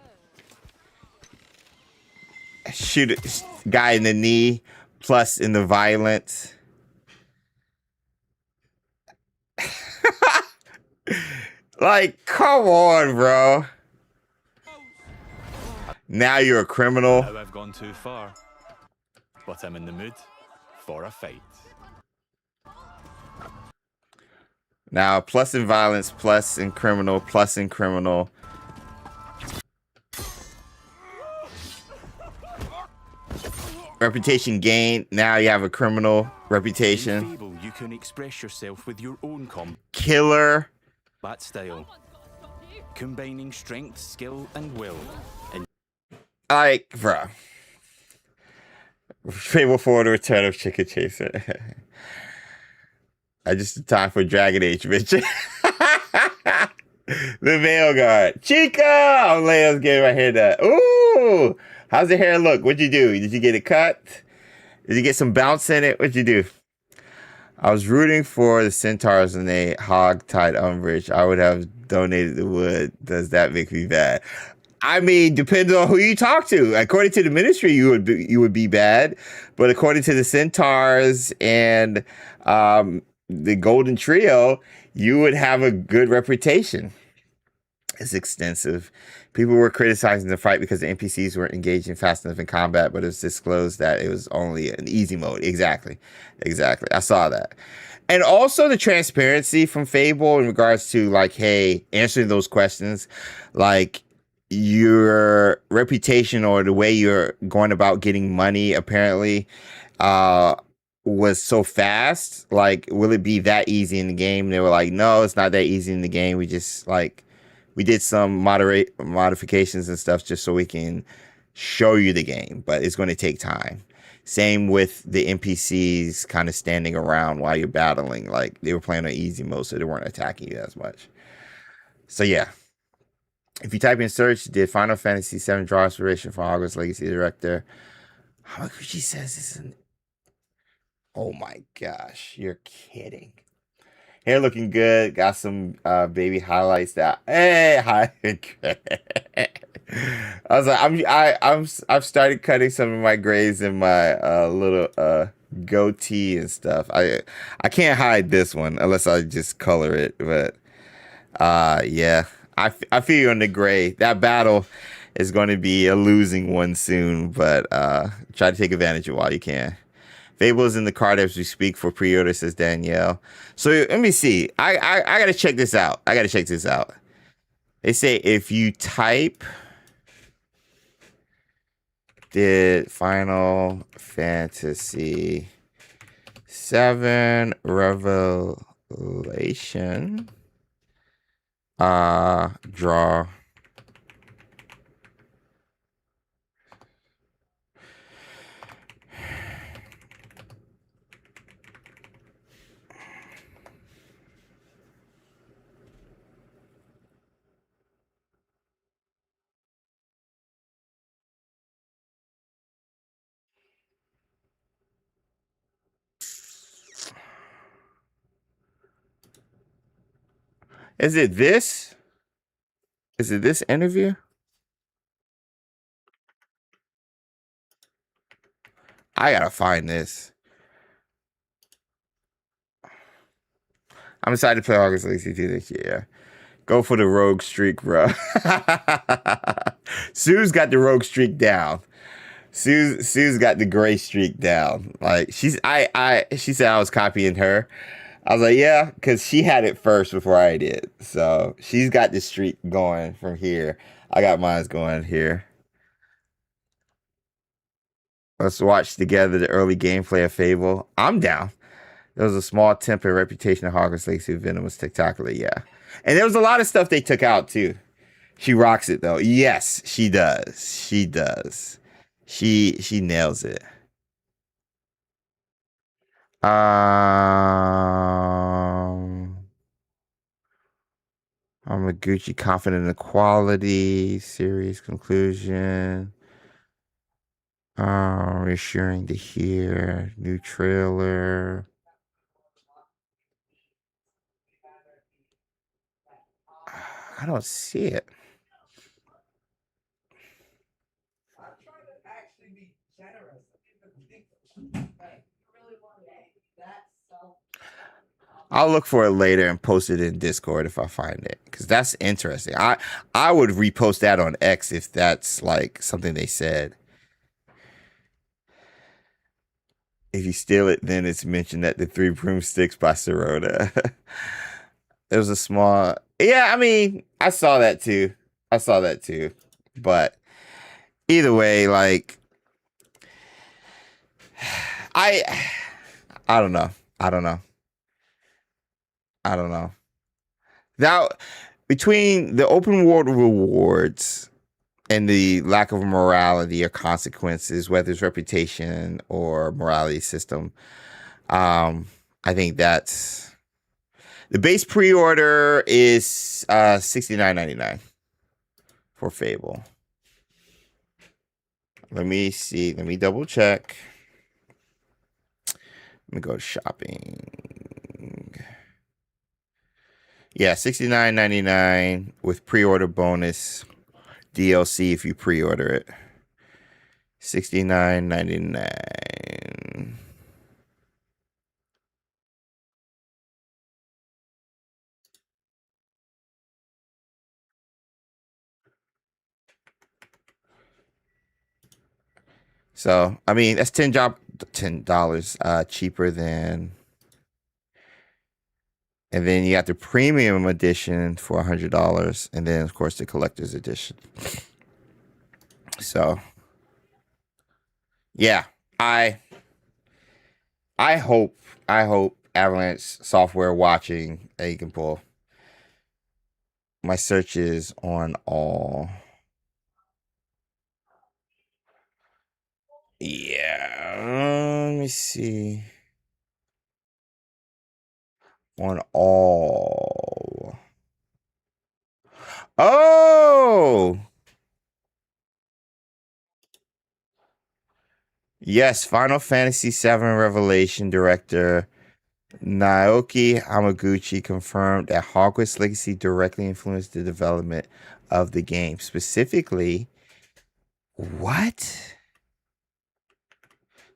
Shoot a guy in the knee. Plus in the violence. Like, come on, bro. Now you're a criminal. Now I've gone too far. But I'm in the mood for a fight. Now, plus in violence, plus in criminal, plus in criminal. Reputation gain. Now you have a criminal reputation. In Fable, you can express yourself with your own Killer. combat style. Combining strength, skill, and will. And Like, bro. Fable 4, The Return of Chicken Chaser. I just in time for Dragon Age, bitch. The male guard. Chica! I'm Leo's getting my hair done. Ooh! How's the hair look? What'd you do? Did you get it cut? Did you get some bounce in it? What'd you do? I was rooting for the centaurs and they hog-tied umbrage. I would have donated the wood. Does that make me bad? I mean, depends on who you talk to. According to the ministry, you would be bad, but according to the centaurs and the golden trio, you would have a good reputation. It's extensive. People were criticizing the fight because the NPCs weren't engaging fast enough in combat, but it was disclosed that it was only an easy mode. Exactly. I saw that. And also the transparency from Fable in regards to like, hey, answering those questions, like your reputation or the way you're going about getting money apparently was so fast. Like, will it be that easy in the game? And they were like, no, it's not that easy in the game. We just like, we did some modifications and stuff just so we can show you the game, but it's going to take time. Same with the NPCs kind of standing around while you're battling. Like, they were playing on easy mode, so they weren't attacking you as much. So yeah. If you type in search, did Final Fantasy VII draw inspiration from Hogwarts Legacy director? Hamaguchi says this is oh my gosh, you're kidding. Hair looking good. Got some baby highlights that. Hey, hi. I was like, I've started cutting some of my grays in my little goatee and stuff. I can't hide this one unless I just color it. But yeah, I feel you on the gray. That battle is going to be a losing one soon, but try to take advantage of it while you can. Fable is in the card as we speak for pre-order, says Danielle. So let me see. I gotta check this out. They say if you type did Final Fantasy VII Revelation draw Is it this interview? I gotta find this. I'm excited to play Hogwarts Legacy 2 this year. Go for the rogue streak, bro. Sue's got the rogue streak down. Sue's got the gray streak down. Like she said I was copying her. I was like, yeah, because she had it first before I did. So she's got the streak going from here. I got mine going here. Let's watch together the early gameplay of Fable. I'm down. There was a small temper reputation of Hogwarts Legacy Venom was spectacular, yeah. And there was a lot of stuff they took out too. She rocks it though. Yes, she does. She does. She nails it. I'm a Gucci confident in the quality, serious conclusion. Reassuring to hear. New trailer. I don't see it. I'll look for it later and post it in Discord if I find it, because that's interesting. I would repost that on X if that's like something they said. If you steal it, then it's mentioned that the Three Broomsticks by Sirota. There was a small, yeah. I mean, I saw that too. But either way, like, I don't know. Now, between the open world rewards and the lack of morality or consequences, whether it's reputation or morality system, I think that's The base pre-order is $69.99 for Fable. Let me see. Let me double check. Let me go to shopping. Yeah, $69.99 with pre-order bonus DLC if you pre-order it. $69.99. So, I mean, that's $10 cheaper than. And then you got the premium edition for $100, and then of course the collector's edition. So, yeah, I hope Avalanche Software watching that you can pull. My search is on all. Yeah, let me see. On all. Oh! Yes, Final Fantasy VII Revelation director Naoki Hamaguchi confirmed that Hogwarts Legacy directly influenced the development of the game. Specifically, what?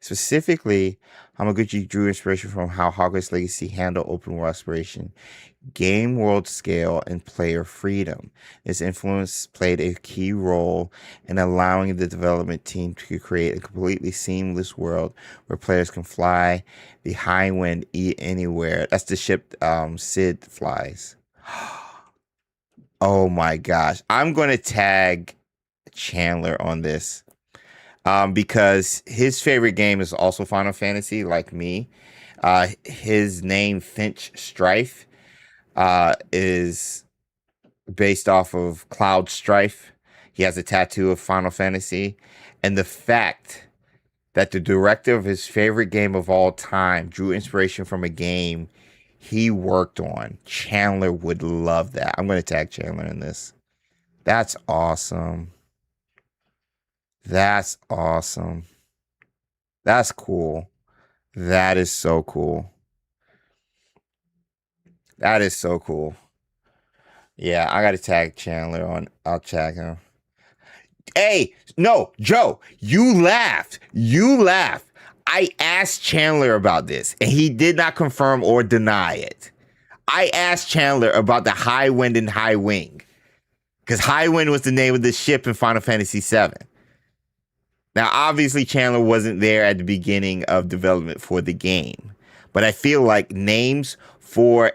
Specifically, Hamaguchi drew inspiration from how Hogwarts Legacy handled open world exploration, game world scale, and player freedom. This influence played a key role in allowing the development team to create a completely seamless world where players can fly the high wind anywhere. That's the ship Sid flies. Oh my gosh. I'm going to tag Chandler on this. Because his favorite game is also Final Fantasy, like me. His name, Finch Strife, is based off of Cloud Strife. He has a tattoo of Final Fantasy. And the fact that the director of his favorite game of all time drew inspiration from a game he worked on, Chandler would love that. I'm going to tag Chandler in this. That's awesome. That's awesome. That's cool. That is so cool. That is so cool. Yeah, I gotta tag Chandler on. I'll tag him. Hey, no, Joe, you laughed. You laughed. I asked Chandler about this, and he did not confirm or deny it. I asked Chandler about the High Wind and High Wing, because High Wind was the name of the ship in Final Fantasy VII. Now, obviously, Chandler wasn't there at the beginning of development for the game, but I feel like names for,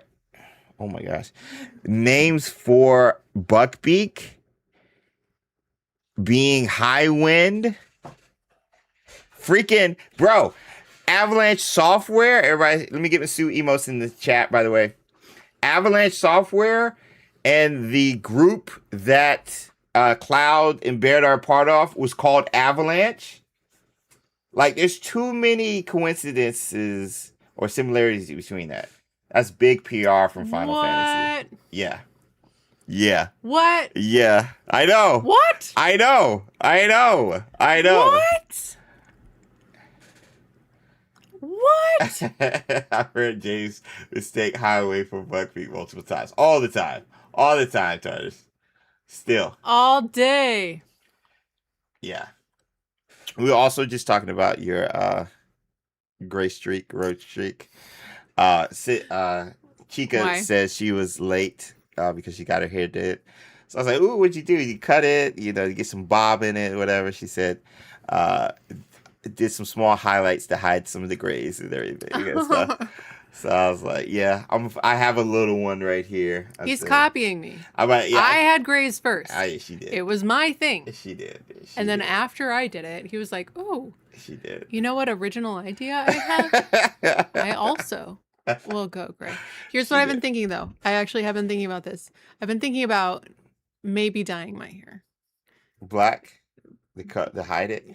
oh my gosh, names for Buckbeak being High Wind, freaking, bro, Avalanche Software, everybody, let me get Sue Emos in the chat, by the way. Avalanche Software and the group that Cloud and Baird are part of was called Avalanche. Like, there's too many coincidences or similarities between that. That's big PR from Final Fantasy. Yeah. Yeah. What? Yeah. I know. What? I know. I know. I know. What? What? I've heard James mistake Highway for Buckbeak multiple times. All the time. All the time, Tardis. Still. All day. Yeah. We were also just talking about your gray streak, road streak. Chica Why? says she was late because she got her hair did. So I was like, ooh, what'd you do? You cut it, you get some bob in it, whatever. She said, did some small highlights to hide some of the grays and everything and stuff. So I was like, yeah, I have a little one right here. He's copying me. Yeah, I had grays first. She did. It was my thing. She did. And then after I did it, he was like, oh. She did. You know what original idea I have? I also will go gray. Here's what I've been thinking, though. I actually have been thinking about this. I've been thinking about maybe dyeing my hair. Black? To hide it?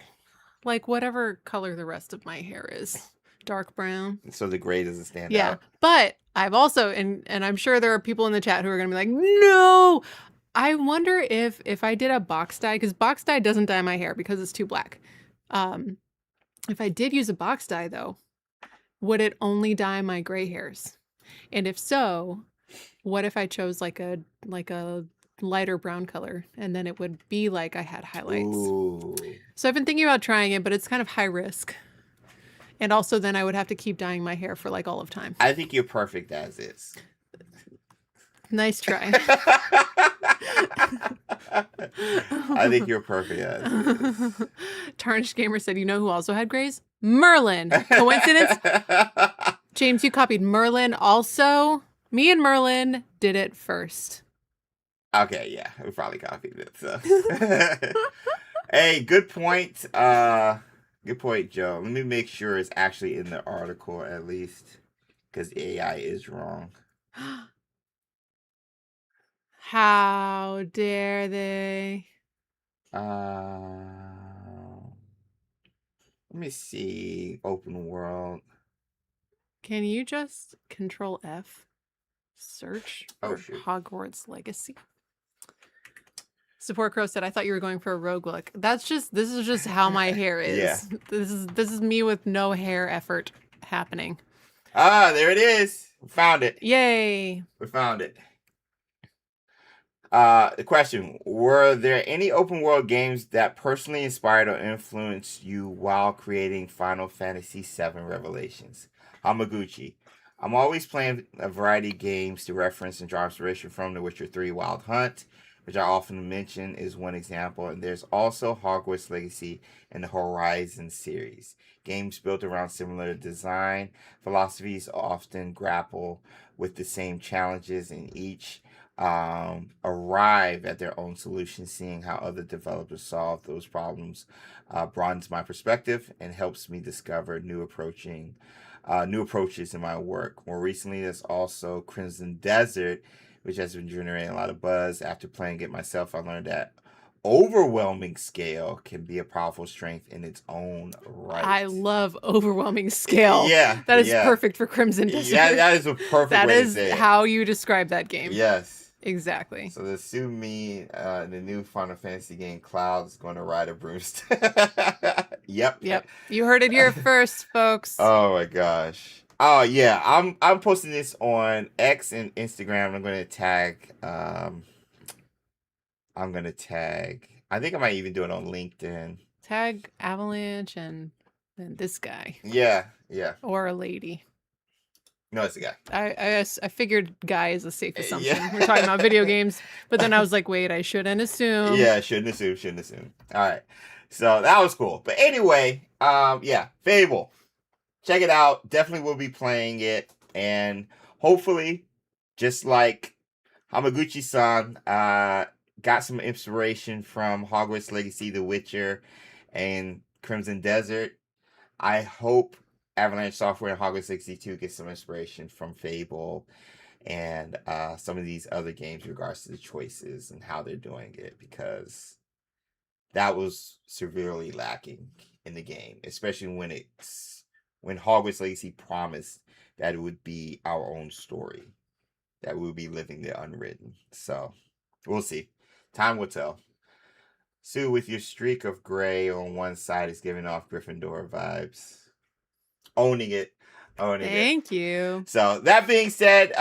Like whatever color the rest of my hair is. dark brown. So the gray doesn't stand Yeah, out. but I've also and I'm sure there are people in the chat who are going to be like, no. I wonder if I did a box dye, because box dye doesn't dye my hair because it's too black. If I did use a box dye though, would it only dye my gray hairs? And if so, what if I chose like a lighter brown color, and then it would be like I had highlights. Ooh. So I've been thinking about trying it, but it's kind of high risk. And also then I would have to keep dyeing my hair for like all of time. I think you're perfect as is. Nice try. I think you're perfect as is. Tarnished Gamer said, you know who also had grays? Merlin. Coincidence? James, you copied Merlin also. Me and Merlin did it first. Okay, yeah, we probably copied it. So, hey, good point. Good point, Joe. Let me make sure it's actually in the article at least, because AI is wrong. How dare they? Let me see. Open world. Can you just Control F? Search for shoot. Hogwarts Legacy. Support Crow said, I thought you were going for a rogue look. This is just how my hair is. Yeah. This is me with no hair effort happening. Ah, there it is. We found it. Yay. We found it. The question, were there any open world games that personally inspired or influenced you while creating Final Fantasy VII Revelations? Hamaguchi. I'm always playing a variety of games to reference and draw inspiration from. The Witcher 3 Wild Hunt, which I often mention, is one example. And there's also Hogwarts Legacy and the Horizon series. Games built around similar design philosophies often grapple with the same challenges, and each arrive at their own solutions. Seeing how other developers solve those problems broadens my perspective and helps me discover new approaches in my work. More recently, there's also Crimson Desert, which has been generating a lot of buzz. After playing it myself, I learned that overwhelming scale can be a powerful strength in its own right. I love overwhelming scale. Yeah, That is yeah. perfect for Crimson Desert. Yeah, that is a perfect That way is to say it. how you describe that game. Yes. Exactly. So the sue me, the new Final Fantasy game, Cloud is going to ride a broomstick. Yep. Yep. You heard it here first, folks. Oh my gosh. Oh yeah, I'm posting this on X and Instagram. I'm gonna tag. I think I might even do it on LinkedIn. Tag Avalanche and this guy. Yeah. Or a lady. No, it's a guy. I figured guy is a safe assumption. Yeah. We're talking about video games, but then I was like, wait, I shouldn't assume. Yeah, shouldn't assume. All right. So that was cool. But anyway, yeah, Fable. Check it out. Definitely will be playing it. And hopefully, just like Hamaguchi-san, got some inspiration from Hogwarts Legacy, The Witcher, and Crimson Desert. I hope Avalanche Software and Hogwarts Legacy 2 get some inspiration from Fable and some of these other games in regards to the choices and how they're doing it, because that was severely lacking in the game, especially when Hogwarts Legacy promised that it would be our own story, that we would be living the unwritten. So we'll see. Time will tell. Sue, with your streak of gray on one side, is giving off Gryffindor vibes. Owning it. Thank you. So that being said,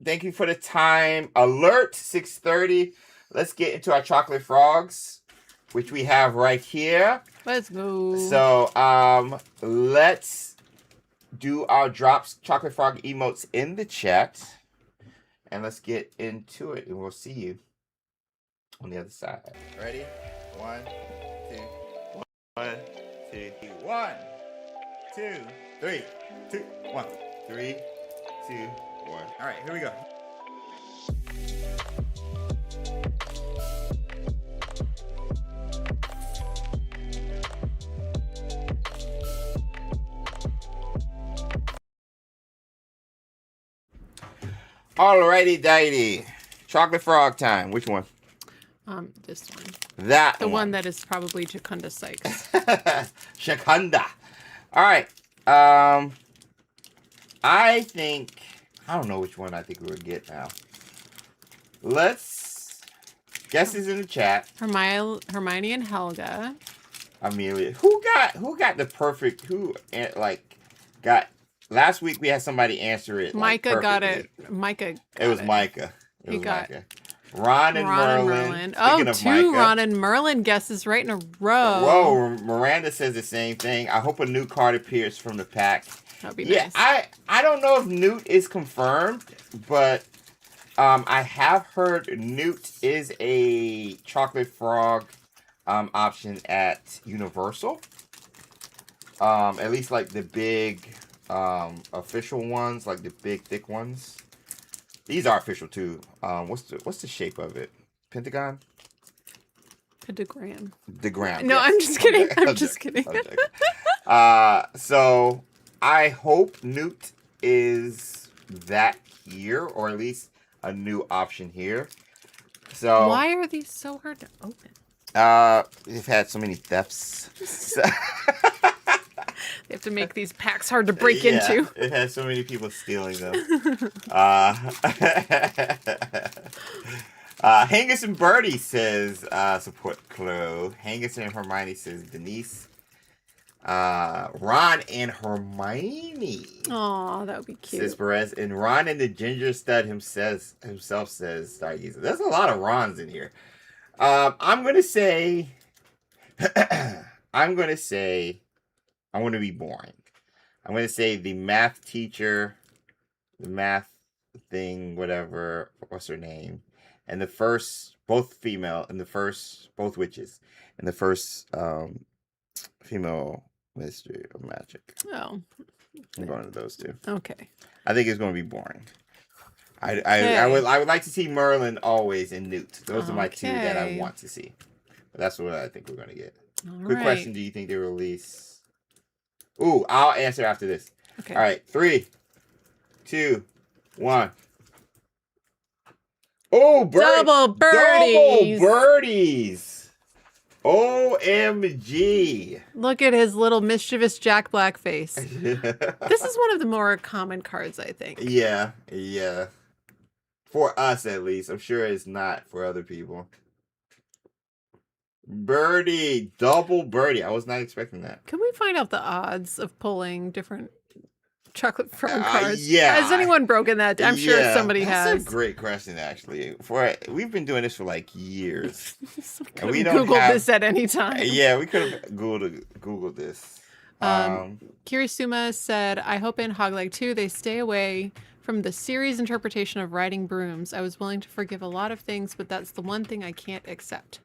thank you for the time. Alert 6:30. Let's get into our chocolate frogs, which we have right here. Let's go. So let's do our drops chocolate frog emotes in the chat, and let's get into it, and we'll see you on the other side. Ready? 1, 2, 1, 2, 1, 2, 3, 2, 1, 3, 2, 1. All right, here we go. Alrighty, dighty. Chocolate frog time. Which one? This one. That The one that is probably Jacunda Sykes. Shakunda. All right. I think I don't know which one I think we would get now. Let's guesses in the chat. Hermione and Helga. Amelia, who got the perfect? Got? Last week we had somebody answer it. Micah got it. Perfectly. Micah. It was Micah. He got Micah. Ron and Merlin. Oh, Speaking of two Micah, Ron and Merlin guesses right in a row. Whoa, Miranda says the same thing. I hope a new card appears from the pack. That'd be nice. I don't know if Newt is confirmed, but I have heard Newt is a chocolate frog option at Universal. At least like the big official ones, like the big thick ones. These are official too. What's the shape of it? Pentagon? Pentagram. Degram. No, yes. I'm just kidding. I'm just kidding. So I hope Newt is that year, or at least a new option here. So why are these so hard to open? They've had so many thefts. So They have to make these packs hard to break into. It has so many people stealing them. Hangus and Birdie says support Chloe. Hangus and Hermione says Denise. Ron and Hermione. Aw, that would be cute. Says Perez. And Ron and the Ginger Stud himself says Stargazer. There's a lot of Rons in here. I'm gonna say I'm gonna be boring. I'm gonna say the math teacher, the math thing, whatever, what's her name? And the first, both female, and the first, both witches, and the first female Mystery of Magic. Oh. I'm going to those two. Okay. I think it's going to be boring. I would like to see Merlin always and Newt. Those are my two that I want to see. But that's what I think we're going to get. Quick question: do you think they release? Ooh, I'll answer after this. Okay. All right, 3, 2, 1. Oh, Double birdies. Double birdies. OMG. Look at his little mischievous Jack Black face. This is one of the more common cards, I think. Yeah. For us, at least. I'm sure it's not for other people. Birdie. Double birdie. I was not expecting that. Can we find out the odds of pulling different chocolate frog cards? Yeah. Has anyone broken that? I'm sure somebody has. That's a great question, actually. We've been doing this for like years. And we don't Google this at any time. Yeah, we could have Googled this. Kirisuma said, I hope in Hogleg 2 they stay away from the series interpretation of riding brooms. I was willing to forgive a lot of things, but that's the one thing I can't accept.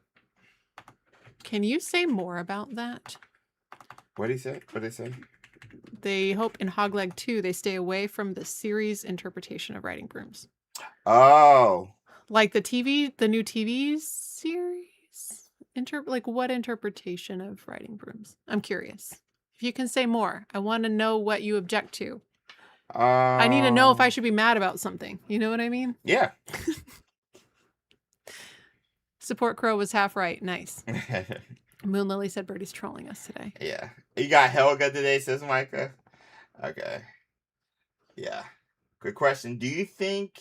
Can you say more about that? What did he say? What did they say? They hope in Hogleg 2 they stay away from the series interpretation of riding brooms. Oh. Like the new TV series? Like what interpretation of riding brooms? I'm curious. If you can say more, I want to know what you object to. I need to know if I should be mad about something. You know what I mean? Yeah. Support Crow was half right. Nice. Moon Lily said Birdie's trolling us today. Yeah. You got Helga today, says Micah. Okay. Yeah. Good question. Do you think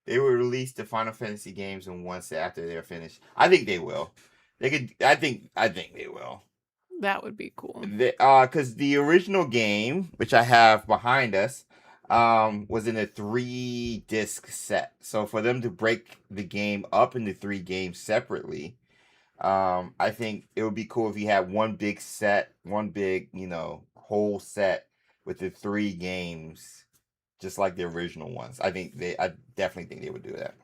they will release the Final Fantasy games in one set after they're finished? I think they will. They could. I think they will. That would be cool. Because the original game, which I have behind us, was in a 3-disc set. So for them to break the game up into 3 games separately, I think it would be cool if you had one big set, one big, whole set with the 3 games, just like the original ones. I definitely think they would do that.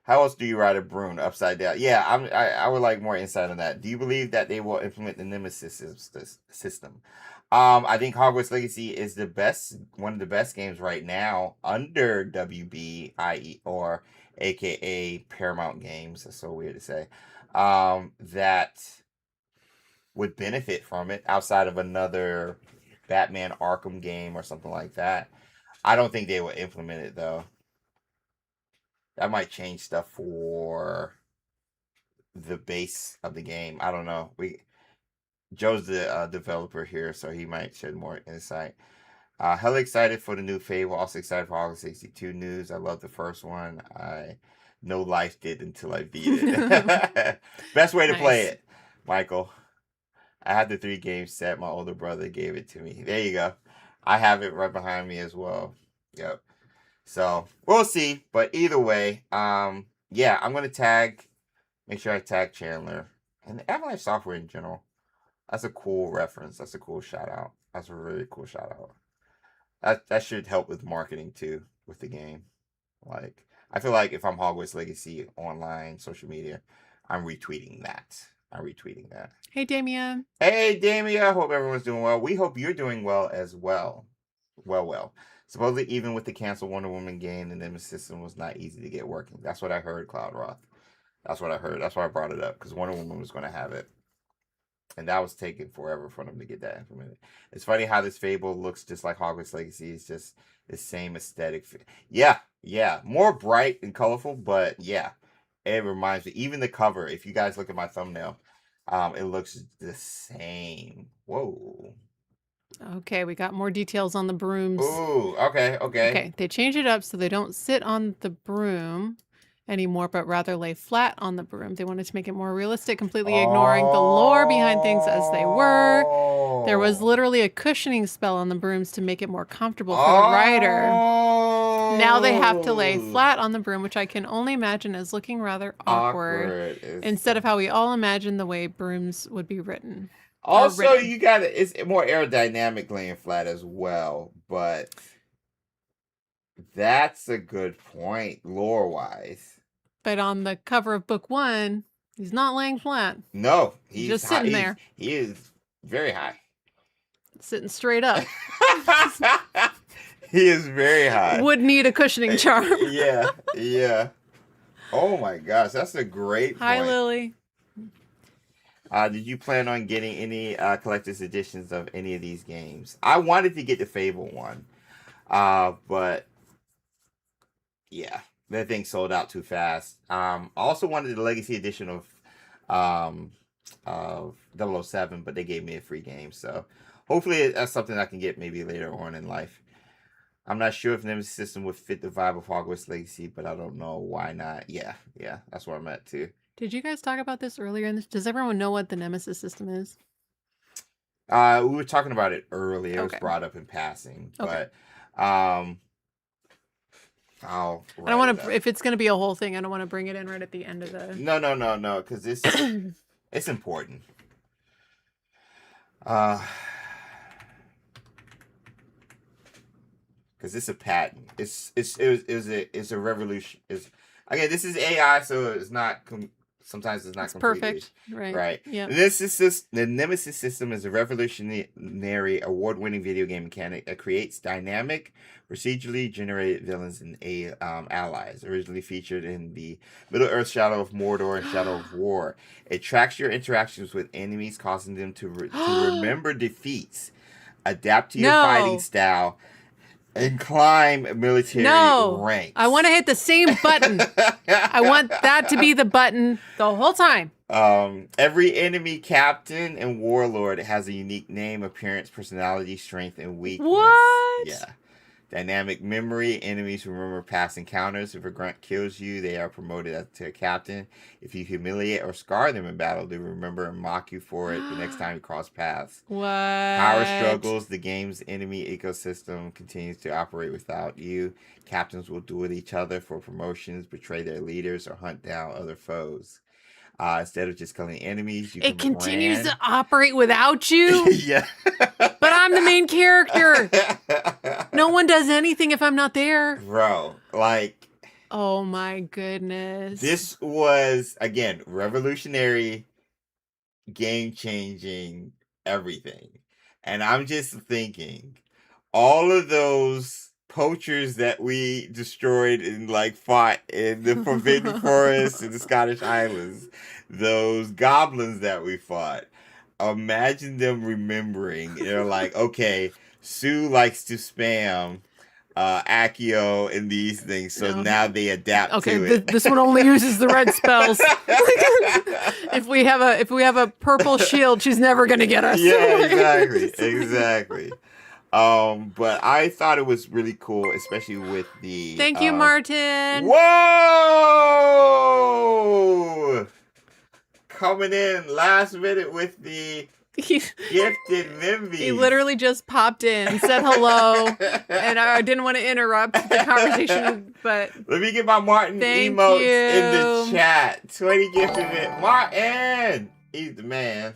How else do you ride a broom upside down? Yeah, I would like more insight on that. Do you believe that they will implement the Nemesis system? I think Hogwarts Legacy is one of the best games right now under WB, or AKA Paramount Games. That's so weird to say. That would benefit from it outside of another Batman Arkham game or something like that. I don't think they will implement it though. That might change stuff for the base of the game. I don't know. Joe's the developer here, so he might shed more insight. Hella excited for the new Fable. Also excited for Hogwarts 62 news. I love the first one. I no life did until I beat it. Best way to play Nice. it, Michael. I had the 3 game set. My older brother gave it to me. There you go. I have it right behind me as well. Yep. So we'll see. But either way, yeah, I'm gonna make sure I tag Chandler and Avalanche Software in general. That's a cool reference. That's a cool shout out. That's a really cool shout out. That should help with marketing too with the game. Like I feel like if I'm Hogwarts Legacy online social media, I'm retweeting that. Hey, Damien. Hey, Damia. Hope everyone's doing well. We hope you're doing well as well. Well. Supposedly, even with the canceled Wonder Woman game, the Nemesis system was not easy to get working. That's what I heard, Cloud Roth. That's what I heard. That's why I brought it up, because Wonder Woman was going to have it. And that was taking forever for them to get that implemented. It's funny how this Fable looks just like Hogwarts Legacy. It's just the same aesthetic. Yeah. More bright and colorful, but yeah. It reminds me. Even the cover, if you guys look at my thumbnail, it looks the same. Whoa. Okay, we got more details on the brooms. Ooh, okay. Okay, they change it up so they don't sit on the broom anymore, but rather lay flat on the broom. They wanted to make it more realistic, completely ignoring the lore behind things as they were. There was literally a cushioning spell on the brooms to make it more comfortable for the rider. Now they have to lay flat on the broom, which I can only imagine as looking rather awkward instead of how we all imagine the way brooms would be written. Also, you got it's more aerodynamic laying flat as well, but that's a good point lore-wise. But on the cover of book 1, he's not laying flat. No, he's just sitting there. He is very high. Sitting straight up. He is very high. Would need a cushioning charm. Yeah. Oh my gosh, that's a great point. Hi, Lily. Did you plan on getting any collector's editions of any of these games? I wanted to get the Fable one, but yeah, that thing sold out too fast. I also wanted the Legacy edition of 007, but they gave me a free game, so hopefully that's something I can get maybe later on in life. I'm not sure if Nemesis system would fit the vibe of Hogwarts Legacy, but I don't know why not. Yeah, that's where I'm at too. Did you guys talk about this earlier? Does everyone know what the Nemesis system is? We were talking about it earlier. It was brought up in passing, but I'll. I don't want to. If it's going to be a whole thing, I don't want to bring it in right at the end of the. No, because it's important. Because it's a patent. It's a revolution. Again, this is AI, so it's not. Sometimes it's not it's completely perfect. Right. Yeah. The Nemesis system is a revolutionary, award-winning video game mechanic that creates dynamic, procedurally generated villains and allies. Originally featured in the Middle-earth Shadow of Mordor and Shadow of War, it tracks your interactions with enemies, causing them to remember defeats, adapt to your fighting style, and climb military ranks. I want to hit the same button. I want that to be the button the whole time. Every enemy captain and warlord has a unique name, appearance, personality, strength, and weakness. What? Yeah. Dynamic memory. Enemies remember past encounters. If a grunt kills you, they are promoted to a captain. If you humiliate or scar them in battle, they remember and mock you for it the next time you cross paths. What? Power struggles. The game's enemy ecosystem continues to operate without you. Captains will duel each other for promotions, betray their leaders, or hunt down other foes. Instead of just killing enemies, you can continues to operate without you? Yeah. But I'm the main character. No one does anything if I'm not there. Bro, like... Oh my goodness. This was, again, revolutionary, game-changing, everything. And I'm just thinking, all of those poachers that we destroyed and fought in the Forbidden Forest and the Scottish Islands, those goblins that we fought, imagine them remembering. They're like, okay, Sue likes to spam Accio and these things, so No. now they adapt Okay, to it. this one only uses the red spells. if we have a purple shield, she's never gonna get us. Yeah, exactly. But I thought it was really cool, especially with the. Thank you, Martin. Whoa! Coming in last minute with the gifted Mimby. He literally just popped in, said hello, and I didn't want to interrupt the conversation, but Let me get my Martin Thank emotes you. in the chat. 20 gifted Mimby. Martin! He's the man.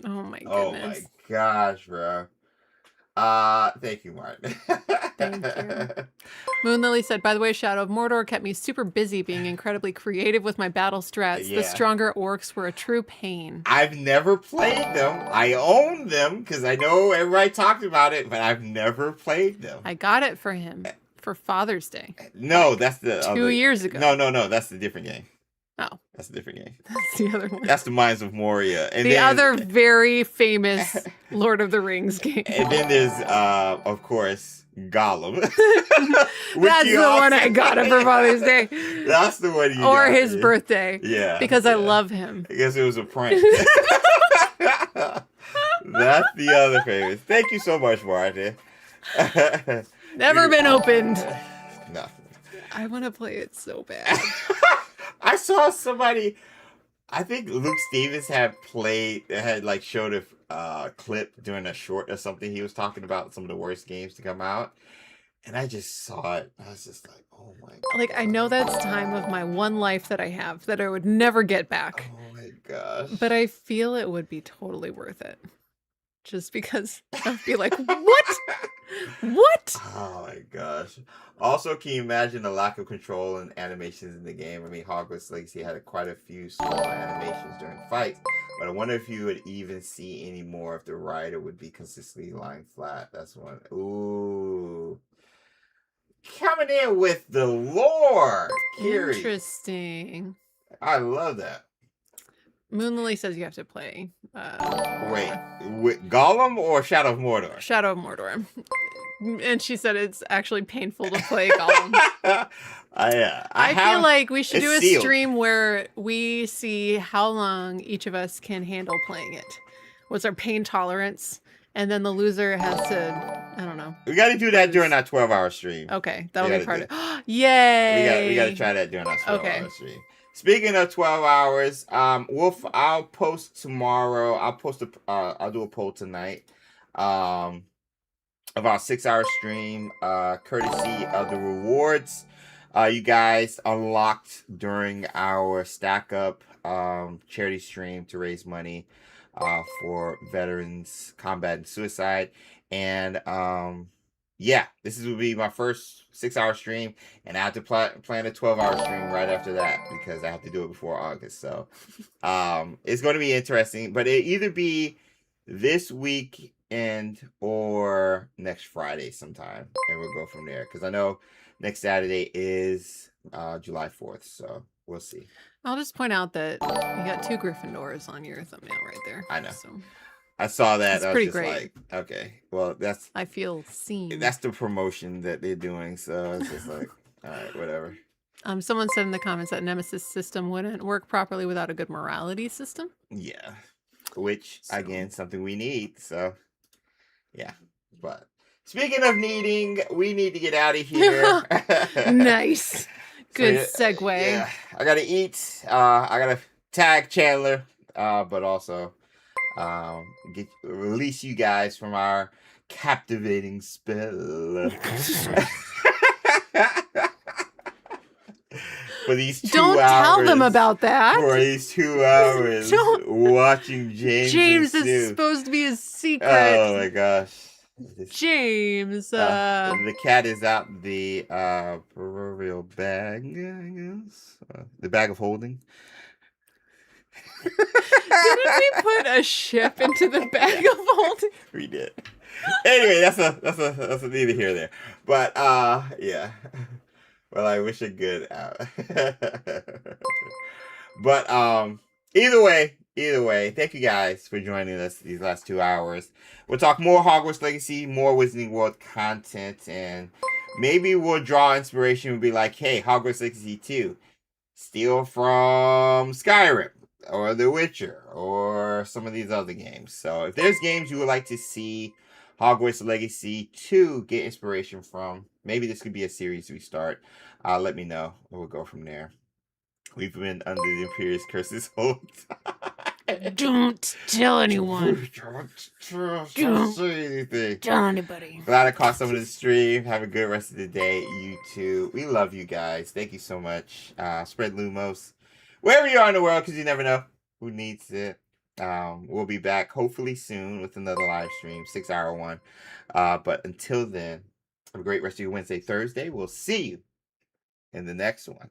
oh my Oh my goodness. gosh, bro. Thank you, Martin. Thank you. Moon Lily said, by the way, Shadow of Mordor kept me super busy being incredibly creative with my battle strats. Yeah. The stronger orcs were a true pain. I've never played them. I own them because I know everybody talked about it, but I've never played them. I got it for him for Father's Day. No, that's the 2 years ago. No, that's the different game. Oh, That's a different game. that's the other one. That's the Mines of Moria. And The then, other very famous Lord of the Rings game. And then there's, of course, Gollum. Which That's you the one also- I got him for Father's Day. That's the one you Or got his me. birthday. Yeah. Because I yeah. love him. I guess it was a prank. That's the other famous. Thank you so much, Martin. Never been opened. No. I want to play it so bad. I saw somebody, I think Luke Stevens had like showed a clip during a short or something. He was talking about some of the worst games to come out. And I just saw it. I was just like, oh my God. Like, I know that's time of my one life that I have that I would never get back. Oh my gosh. But I feel it would be totally worth it. Just because I'd be like, what? What? Oh my gosh. Also, can you imagine the lack of control and animations in the game? I mean, Hogwarts Legacy had quite a few small animations during fights, but I wonder if you would even see any more if the rider would be consistently lying flat. That's one. Ooh. Coming in with the lore, Kiri. Interesting. I love that. Moon Lily says you have to play Wait, with Gollum or Shadow of Mordor? Shadow of Mordor. And she said it's actually painful to play Gollum. I feel like we should it's do a sealed. stream where we see how long each of us can handle playing it. What's our pain tolerance? And then the loser has to, I don't know. We got to do that during our 12-hour stream. Okay, that'll be gotta part do of it. Yay! We got to try that during our 12-hour Okay. stream. Speaking of 12 hours, I'll post tomorrow. I'll do a poll tonight of our 6-hour stream, courtesy of the rewards you guys unlocked during our Stack Up charity stream to raise money for veterans combat and suicide. And yeah, this will be my first 6-hour stream, and I have to plan a 12-hour stream right after that because I have to do it before August. So it's going to be interesting, but it either be this weekend or next Friday sometime, and we'll go from there because I know next Saturday is July 4th, so we'll see. I'll just point out that you got 2 Gryffindors on your thumbnail right there. I know. So I saw that. It's I was pretty just great. like, okay, well, that's I feel seen. the promotion that they're doing. So it's just like, all right, whatever. Someone said in the comments that Nemesis system wouldn't work properly without a good morality system. Yeah, which again, something we need. So yeah, but speaking of needing, we need to get out of here. Nice. Good So, segue. Yeah, I gotta eat. I gotta tag Chandler, but also release you guys from our captivating spell. For these 2 Don't hours. tell them about that. For these 2 hours Don't- watching James. James and is Sue. supposed to be a secret. Oh my gosh. James. The cat is out the proverbial bag, I guess. The bag of holding. Didn't we put a ship into the bag of holding? We did. Anyway, that's a neither here nor there. But yeah. Well, I wish it good out. But either way, thank you guys for joining us these last 2 hours. We'll talk more Hogwarts Legacy, more Wizarding World content, and maybe we'll draw inspiration and be like, hey, Hogwarts Legacy 2, steal from Skyrim or The Witcher or some of these other games. So if there's games you would like to see Hogwarts Legacy 2 get inspiration from, maybe this could be a series we start. Let me know. We'll go from there. We've been under the Imperious curse this whole time. Don't tell anyone. Don't say anything. Tell anybody. Glad I caught some of the stream. Have a good rest of the day, you too. We love you guys. Thank you so much. Spread Lumos wherever you are in the world, because you never know who needs it. We'll be back hopefully soon with another live stream, 6-hour one. But until then, have a great rest of your Wednesday, Thursday. We'll see you in the next one.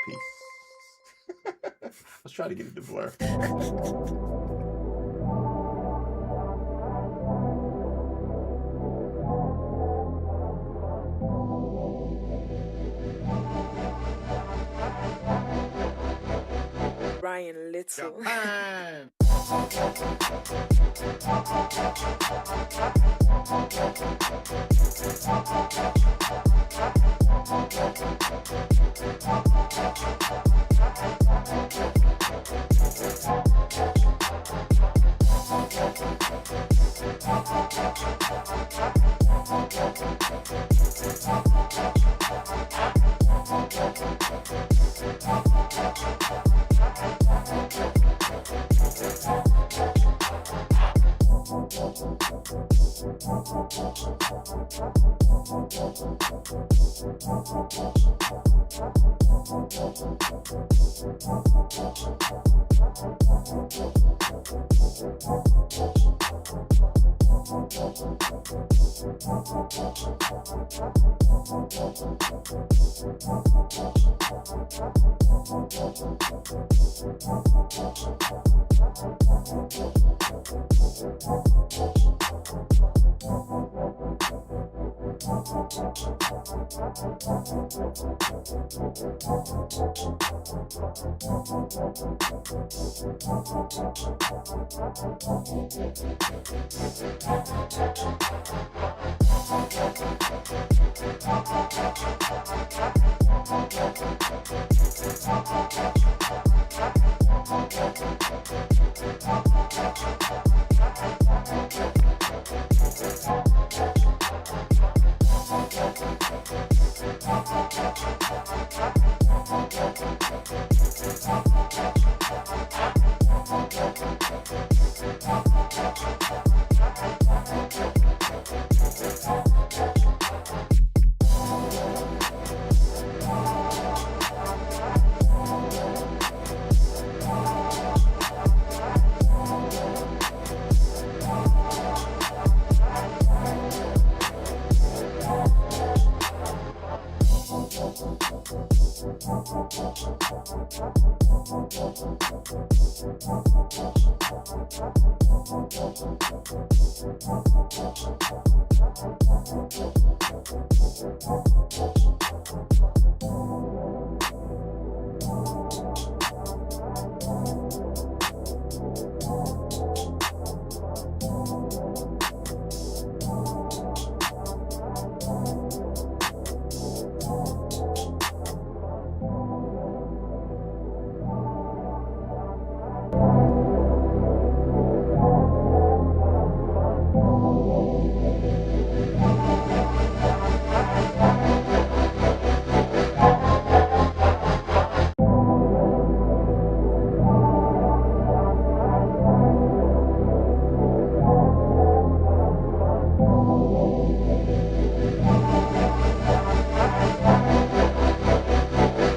Peace. Let's try to get it to blur. Ryan Little.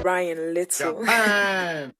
Ryan Little. Japan.